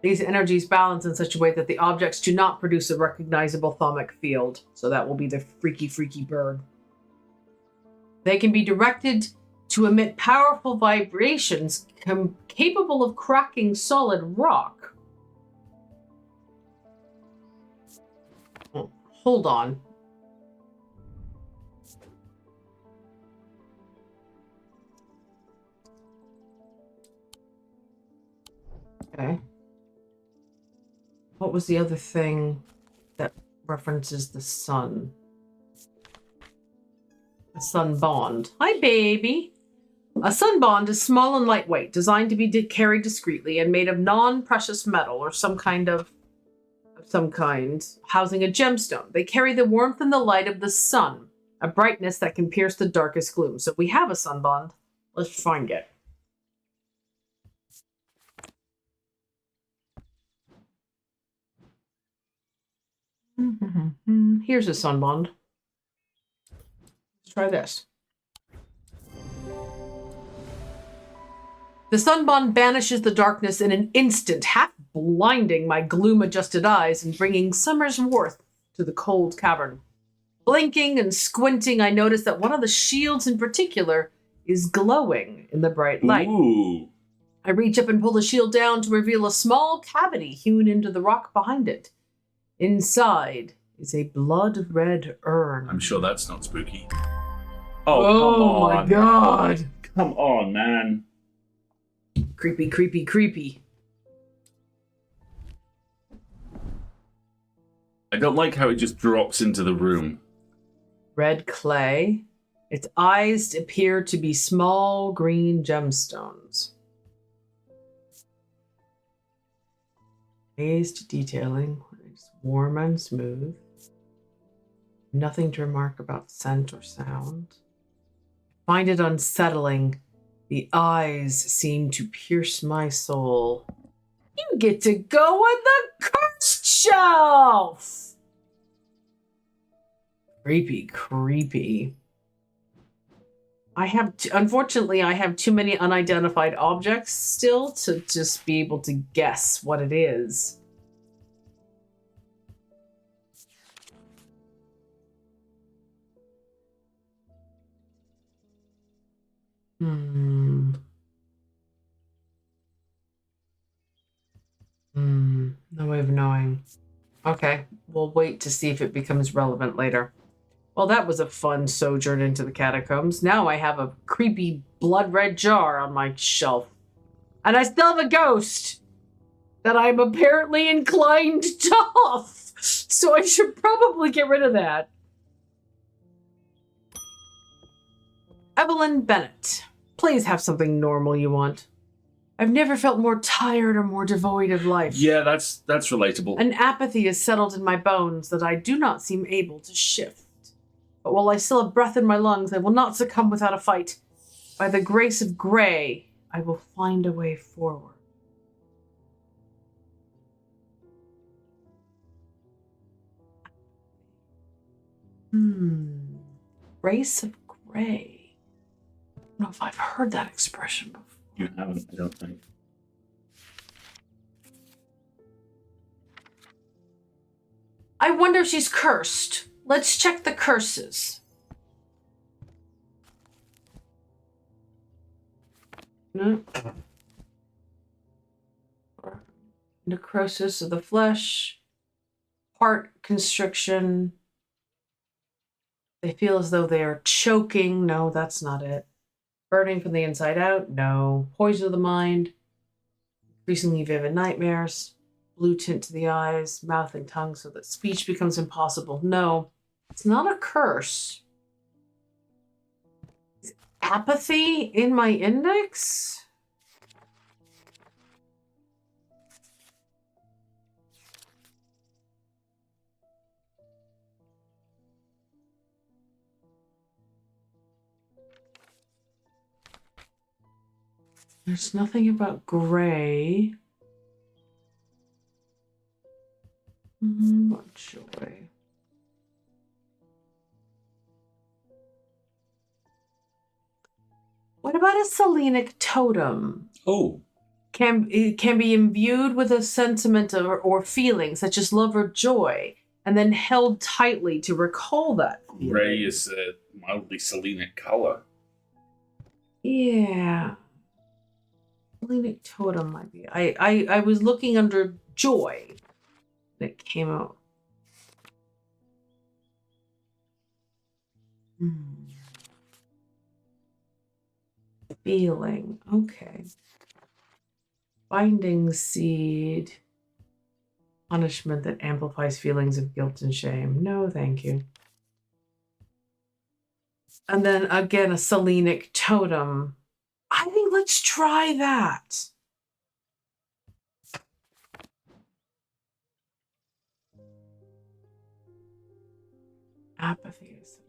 These energies balance in such a way that the objects do not produce a recognizable thaumic field. So that will be the freaky, freaky bird. They can be directed to emit powerful vibrations capable of cracking solid rock. Oh, hold on. Okay. What was the other thing that references the sun? A sun bond. Hi, baby. A sun bond is small and lightweight, designed to be carried discreetly and made of non-precious metal or some kind, housing a gemstone. They carry the warmth and the light of the sun, a brightness that can pierce the darkest gloom. So we have a sun bond. Let's find it. Here's a sun bond. Let's try this. The sun bond banishes the darkness in an instant, half blinding my gloom-adjusted eyes and bringing summer's warmth to the cold cavern. Blinking and squinting, I notice that one of the shields in particular is glowing in the bright light. Ooh. I reach up and pull the shield down to reveal a small cavity hewn into the rock behind it. Inside is a blood-red urn. I'm sure that's not spooky. Oh, come on. My God. Come on, man. Creepy, creepy, creepy. I don't like how it just drops into the room. Red clay. Its eyes appear to be small green gemstones. Raised detailing. It's warm and smooth. Nothing to remark about scent or sound. I find it unsettling. The eyes seem to pierce my soul. You get to go on the cursed shelf! Creepy, creepy. Unfortunately, I have too many unidentified objects still to just be able to guess what it is. No way of knowing. Okay, we'll wait to see if it becomes relevant later. Well, that was a fun sojourn into the catacombs. Now I have a creepy blood-red jar on my shelf. And I still have a ghost that I'm apparently inclined to huff. So I should probably get rid of that. Evelyn Bennett. Please have something normal you want. I've never felt more tired or more devoid of life. Yeah, that's relatable. An apathy is settled in my bones that I do not seem able to shift. But while I still have breath in my lungs, I will not succumb without a fight. By the grace of gray, I will find a way forward. Grace of gray. I don't know if I've heard that expression before. You haven't, I don't think. I wonder if she's cursed. Let's check the curses. No. Necrosis of the flesh. Heart constriction. They feel as though they are choking. No, that's not it. Burning from the inside out. No. Poison of the mind. Increasingly vivid nightmares. Blue tint to the eyes, mouth and tongue so that speech becomes impossible. No, it's not a curse. Is apathy in my index? There's nothing about gray. What joy. What about a Selenic totem? Oh. It can be imbued with a sentiment or feeling such as love or joy, and then held tightly to recall that feeling. Gray is a mildly Selenic color. Yeah. Selenic totem might be. I was looking under joy. That came out. Feeling. Okay. Binding seed. Punishment that amplifies feelings of guilt and shame. No, thank you. And then again, a Selenic totem. I think let's try that. Apathy is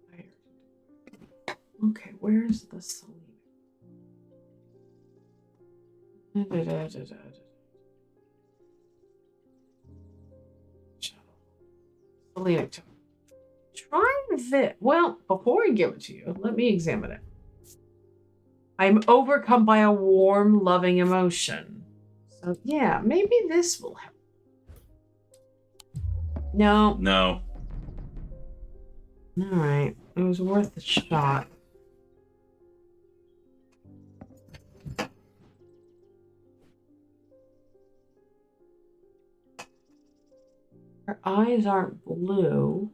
tired. Okay, where's the Selenic? Selenic totem. Try this. Well, before I give it to you, let me examine it. I'm overcome by a warm, loving emotion. So yeah, maybe this will help. No. No. All right. It was worth a shot. Her eyes aren't blue.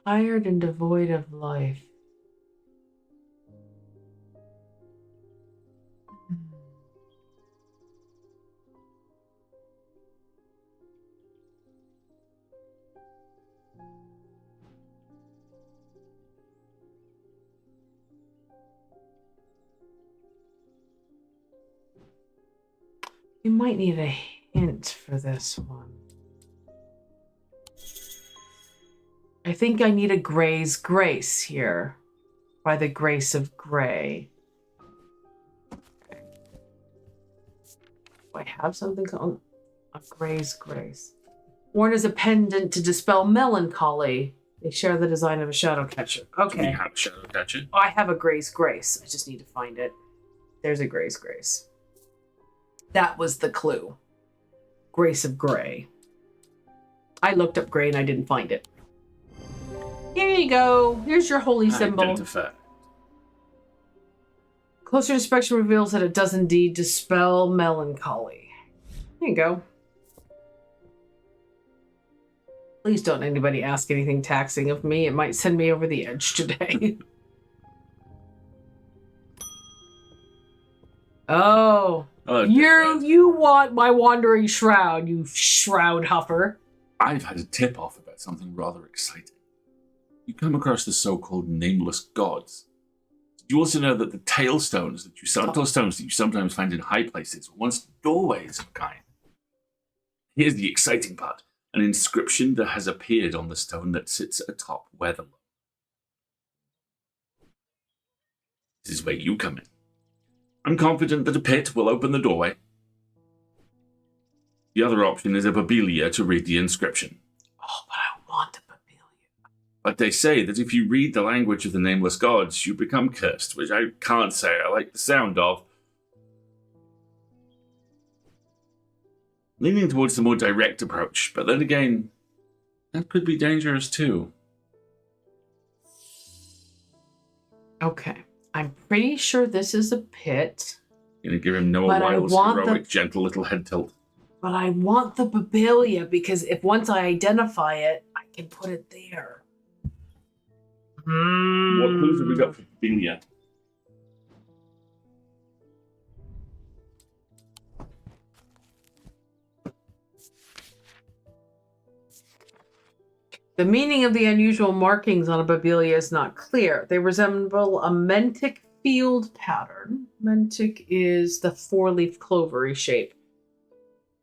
Tired and devoid of life. You might need a hint for this one. I think I need a Gray's Grace here. By the grace of Gray. Okay. Do I have something called a Gray's Grace? Worn as a pendant to dispel melancholy. They share the design of a shadow catcher. Okay. Do we have a shadow catcher? I have a Gray's Grace. I just need to find it. There's a Gray's Grace. That was the clue. Grace of Gray. I looked up Gray and I didn't find it. Here you go. Here's your holy symbol. Identify. Closer inspection reveals that it does indeed dispel melancholy. There you go. Please don't anybody ask anything taxing of me. It might send me over the edge today. Oh. You want my wandering shroud, you shroud huffer. I've had a tip off about something rather exciting. You come across the so-called nameless gods. Did you also know that the tailstones that you sometimes find in high places were once doorways of kind? Here's the exciting part. An inscription that has appeared on the stone that sits atop Weatherlow. is where you come in. I'm confident that a pit will open the doorway. The other option is a Babelia to read the inscription. Oh, but I want a Babelia. But they say that if you read the language of the nameless gods, you become cursed, which I can't say I like the sound of. Leaning towards the more direct approach, but then again, that could be dangerous too. Okay. I'm pretty sure this is a pit. You're gonna give him Noah But I Lyle's want heroic, gentle little head tilt. But I want the Babelia because if once I identify it, I can put it there. What clues have we got for Babelia? The meaning of the unusual markings on a Babelia is not clear. They resemble a mentic field pattern. Mentic is the four-leaf clovery shape.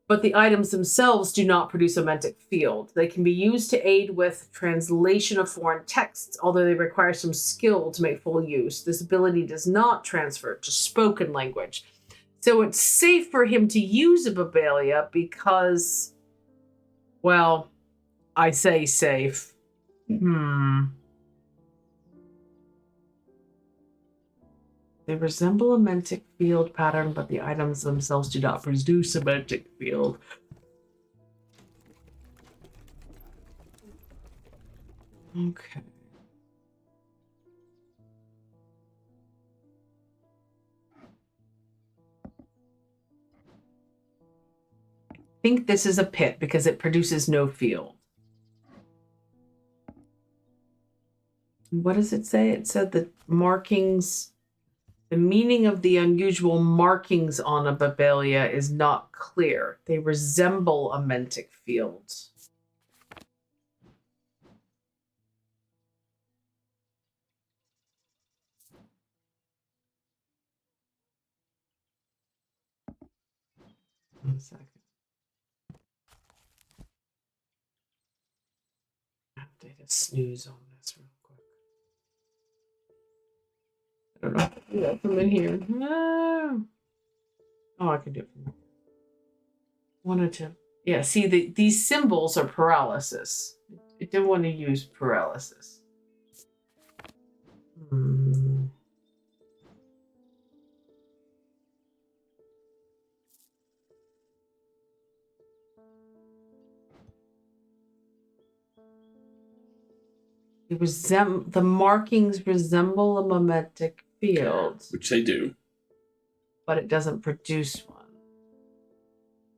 But the items themselves do not produce a mentic field. They can be used to aid with translation of foreign texts, although they require some skill to make full use. This ability does not transfer to spoken language. So it's safe for him to use a Babelia because, well, I say safe. They resemble a mentic field pattern, but the items themselves do not produce a mentic field. Okay. I think this is a pit because it produces no field. What does it say? It said the markings, the meaning of the unusual markings on a Babelia is not clear. They resemble a mentic field. One second. I have to hit a snooze on this real quick. I don't know if I can do that from in here. No. Oh, I can do it from here. Wanted to. Yeah, see, these symbols are paralysis. It didn't want to use paralysis. The markings resemble a mimetic field, Which they do. but it doesn't produce one.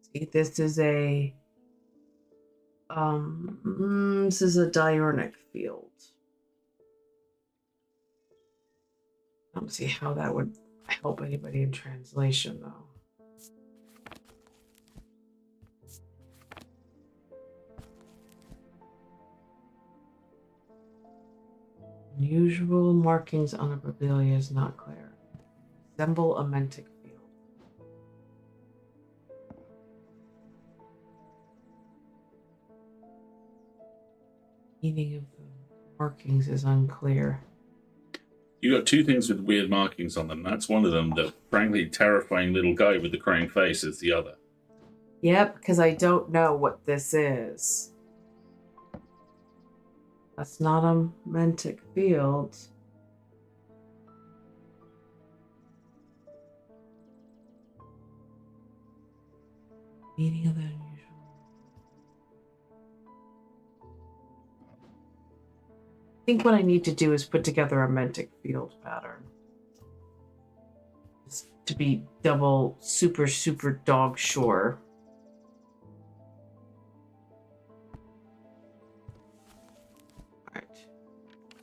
See, this is a diurnic field. I don't see how that would help anybody in translation, though. Unusual markings on a Babelia is not clear. Resemble a mentic field. Meaning of the markings is unclear. You got two things with weird markings on them. That's one of them. The frankly terrifying little guy with the crying face is the other. Yep, because I don't know what this is. That's not a mentic field. Meaning of the unusual. I think what I need to do is put together a mentic field pattern. Just to be double super dog sure.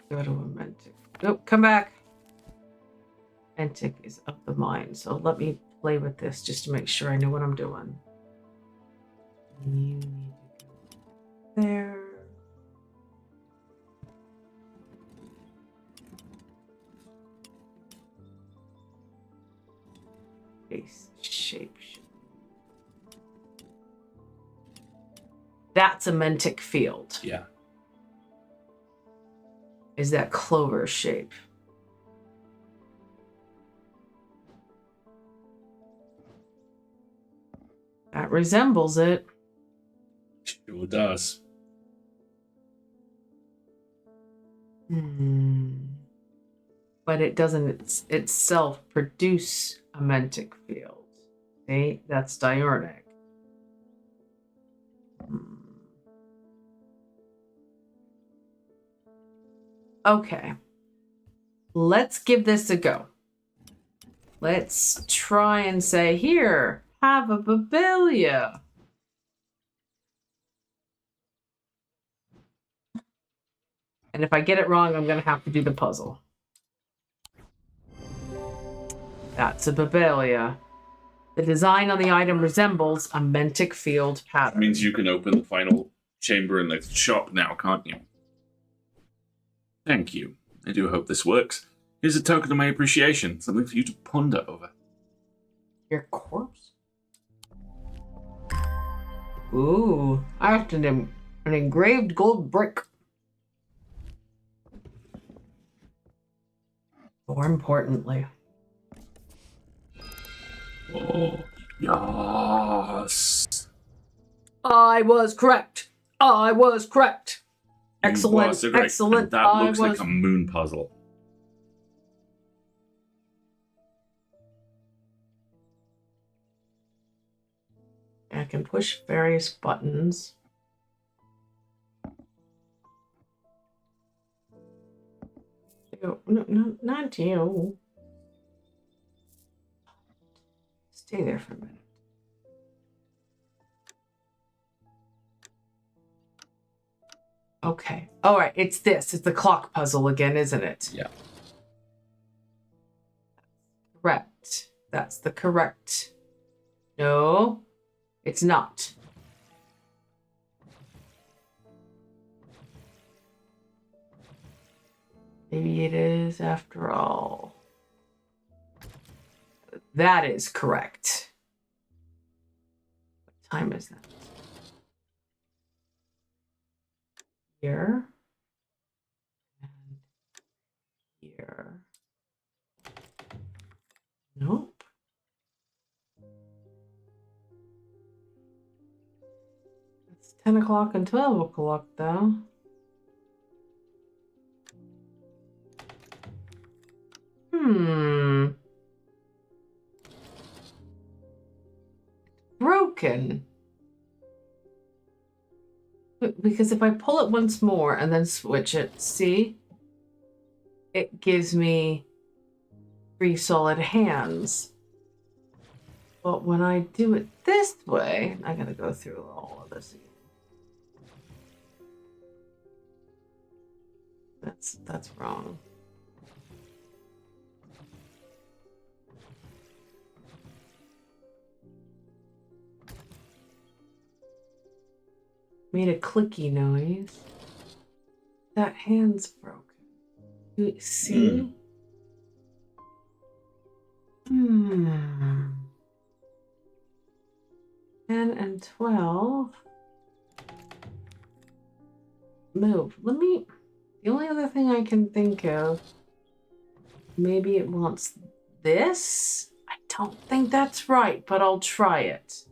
Go to a mentic. Nope, come back. Mentic is of the mind. So let me play with this just to make sure I know what I'm doing. You need to go there. Base shape. That's a mentic field. Yeah. Is that clover shape. That resembles it. Sure does. But it doesn't itself produce a mantic field. See, that's diurnal. Okay. Let's give this a go. Let's try and say, here, have a Babelia. And if I get it wrong, I'm going to have to do the puzzle. That's a Babelia. The design on the item resembles a mantic field pattern. That means you can open the final chamber in the shop now, can't you? Thank you. I do hope this works. Here's a token of my appreciation, something for you to ponder over. Your corpse? Ooh, I have an engraved gold brick. More importantly. Oh, yes. I was correct. I was correct. Excellent. So great. Excellent. And that looks like a moon puzzle. I can push various buttons. No, not you. Stay there for a minute. Okay. All right. It's this. It's the clock puzzle again, isn't it? Yeah. Correct. That's the correct. No, it's not. Maybe it is after all. That is correct. What time is that? Here. And here. Nope. It's 10 o'clock and 12 o'clock though. Broken. Because if I pull it once more and then switch it, see? It gives me 3 solid hands. But when I do it this way, I gotta go through all of this again. That's wrong. Made a clicky noise. That hand's broken. You see? 10 and 12. Move. The only other thing I can think of, maybe it wants this? I don't think that's right, but I'll try it.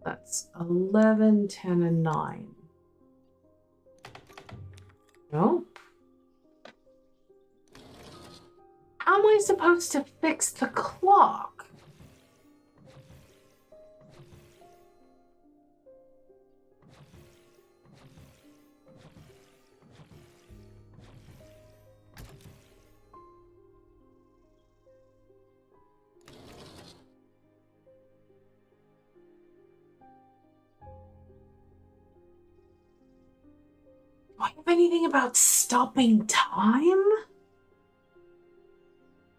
That's 11, 10, and 9. Nope. How am I supposed to fix the clock? Do I have anything about stopping time?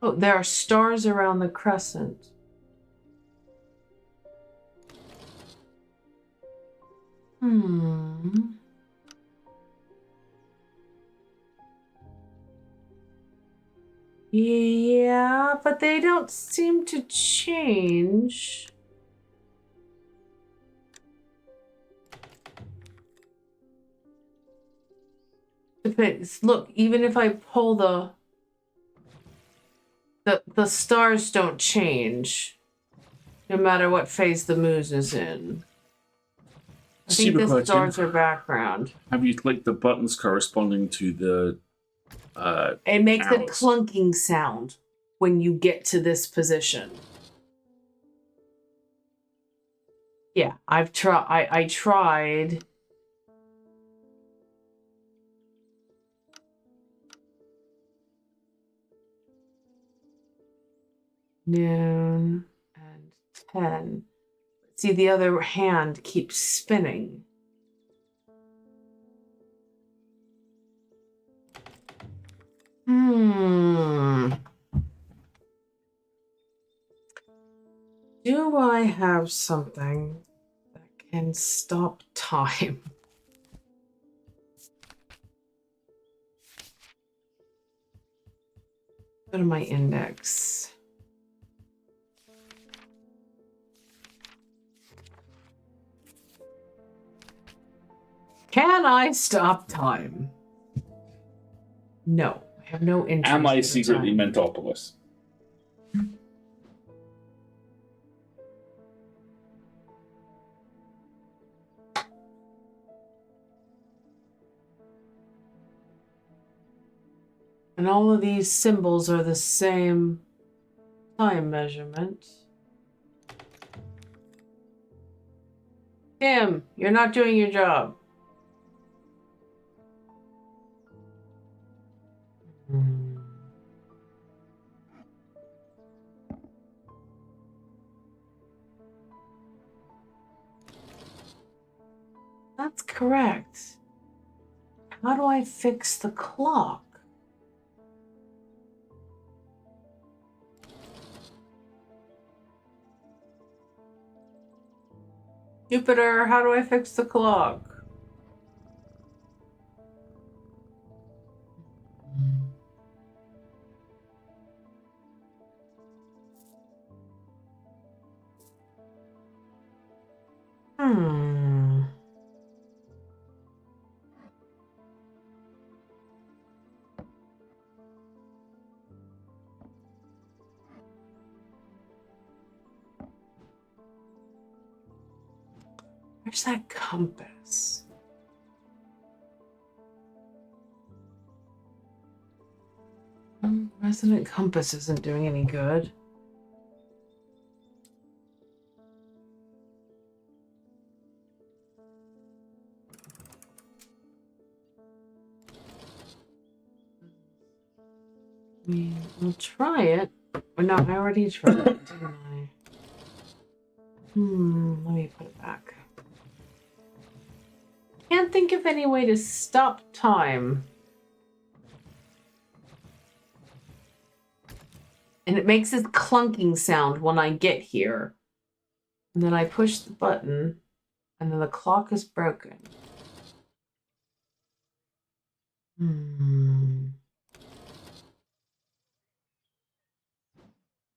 Oh, there are stars around the crescent. Yeah, but they don't seem to change. Look, even if I pull the stars don't change. no matter what phase the moose is in. I think Super this question. starts our background. Have you clicked the buttons corresponding to the It makes a hours? clunking sound when you get to this position. Yeah, I tried. Noon and 10. See, the other hand keeps spinning. Do I have something that can stop time? Go to my index. Can I stop time? No, I have no interest. Am I in secretly time. Mentopolis? And all of these symbols are the same time measurement. Tim, you're not doing your job. That's correct. How do I fix the clock? Jupiter, how do I fix the clock? Where's that compass? Resident compass isn't doing any good. I mean, we'll try it. Or no, I already tried it, didn't I? Let me put it back. Can't think of any way to stop time. And it makes this clunking sound when I get here. And then I push the button, and then the clock is broken.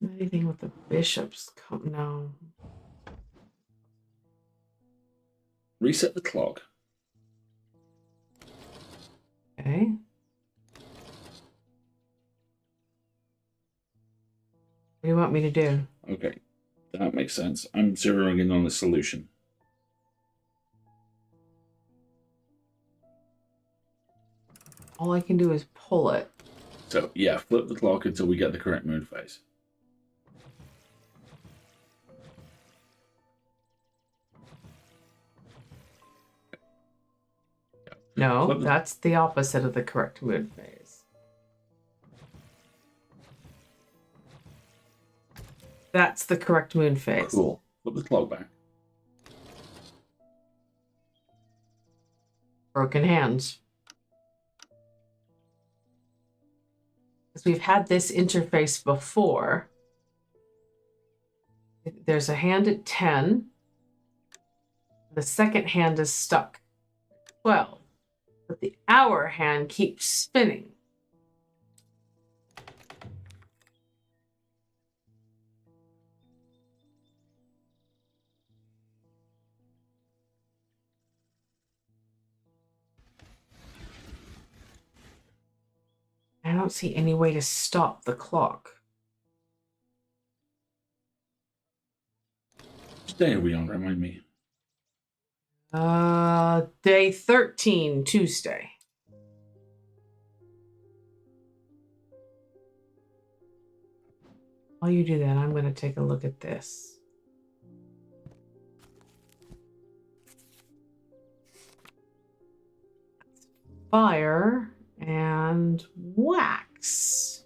Anything with the bishops? No. Reset the clock. Okay. What do you want me to do? Okay, that makes sense. I'm zeroing in on the solution. All I can do is pull it. So, yeah, flip the clock until we get the correct moon phase. No, that's the opposite of the correct moon phase. That's the correct moon phase. Cool. Flip the clock back. Broken hands. Because we've had this interface before. There's a hand at 10. The second hand is stuck. 12. But the hour hand keeps spinning. I don't see any way to stop the clock. day are we on? Remind me. Day 13, Tuesday. While you do that, I'm going to take a look at this. Fire and wax.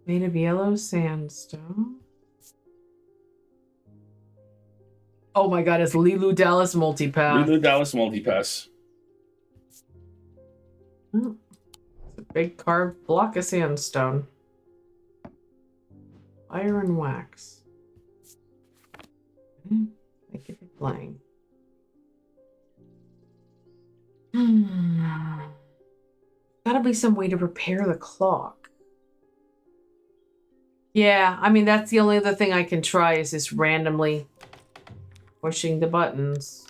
Made of yellow sandstone. Oh my god, it's Lilu Dallas Multipath. Lilu Dallas Multipass. Oh, it's a big carved block of sandstone. Fire and wax. Thank you for playing. Gotta be some way to repair the clock. Yeah, I mean, that's the only other thing I can try is just randomly pushing the buttons.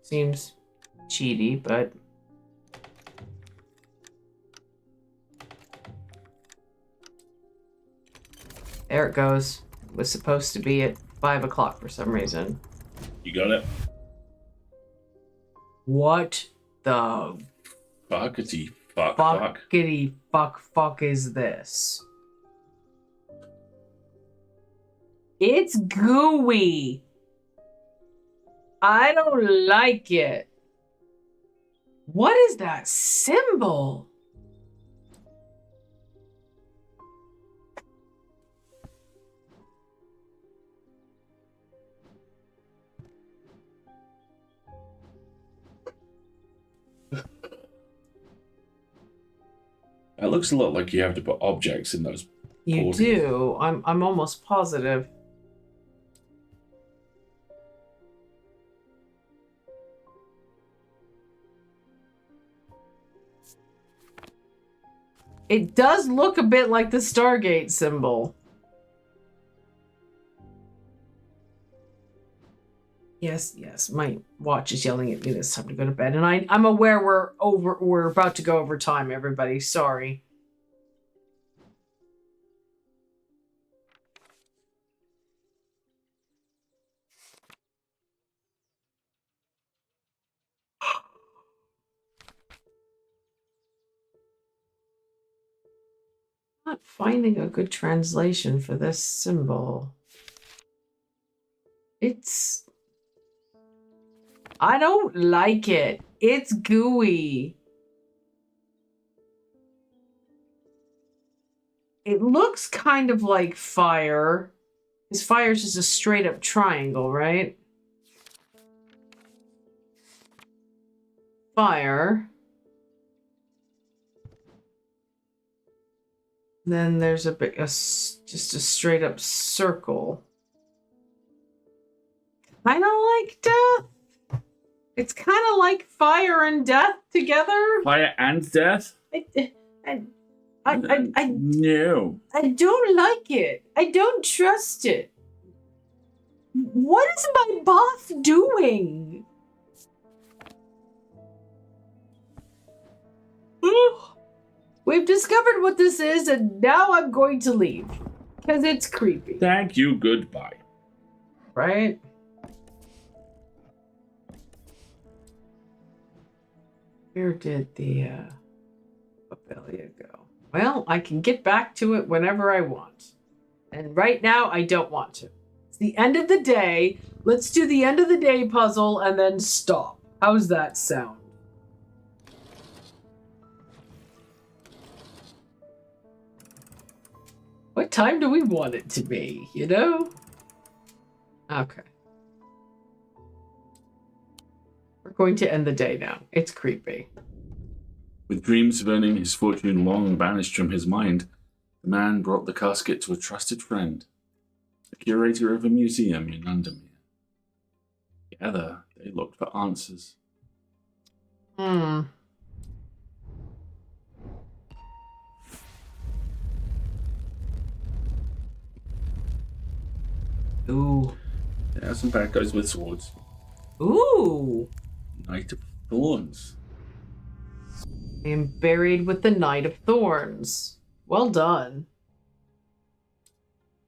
Seems cheaty, but... There it goes. It was supposed to be at 5 o'clock for some reason. You got it? What the Fuckity fuck. fuckity fuck is this? It's gooey. I don't like it. What is that symbol? It looks a lot like you have to put objects in those. You portals. do. I'm almost positive. It does look a bit like the Stargate symbol. Yes, my watch is yelling at me that it's time to go to bed. And I'm aware we're about to go over time, everybody. Sorry. Not finding a good translation for this symbol. I don't like it. It's gooey. It looks kind of like fire. Because fire is just a straight up triangle, right? Fire. Then there's just a straight up circle. Kind of like death. It's kind of like fire and death together. Fire and death? No. I don't like it. I don't trust it. What is my boss doing? We've discovered what this is, and now I'm going to leave. Because it's creepy. Thank you, goodbye. Right? Where did the Papelia go? Well, I can get back to it whenever I want. And right now, I don't want to. It's the end of the day. Let's do the end of the day puzzle and then stop. How's that sound? What time do we want it to be, you know? Okay. We're going to end the day now. It's creepy. With dreams of earning his fortune long banished from his mind, the man brought the casket to a trusted friend, the curator of a museum in Undermere. Together, they looked for answers. Ooh. There are some bad guys with swords. Ooh. Knight of Thorns. I am buried with the Knight of Thorns. Well done.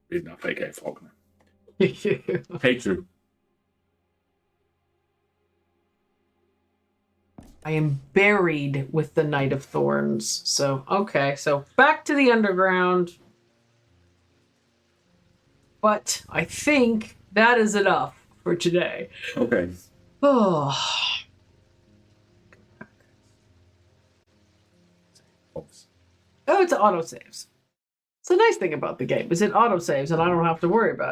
Reading off A.K. Faulkner. Hey, Drew. I am buried with the Knight of Thorns. So, okay. So, back to the underground. But I think that is enough for today. Okay. Oh. Oh, it's autosaves. It's a nice thing about the game is it autosaves and I don't have to worry about it.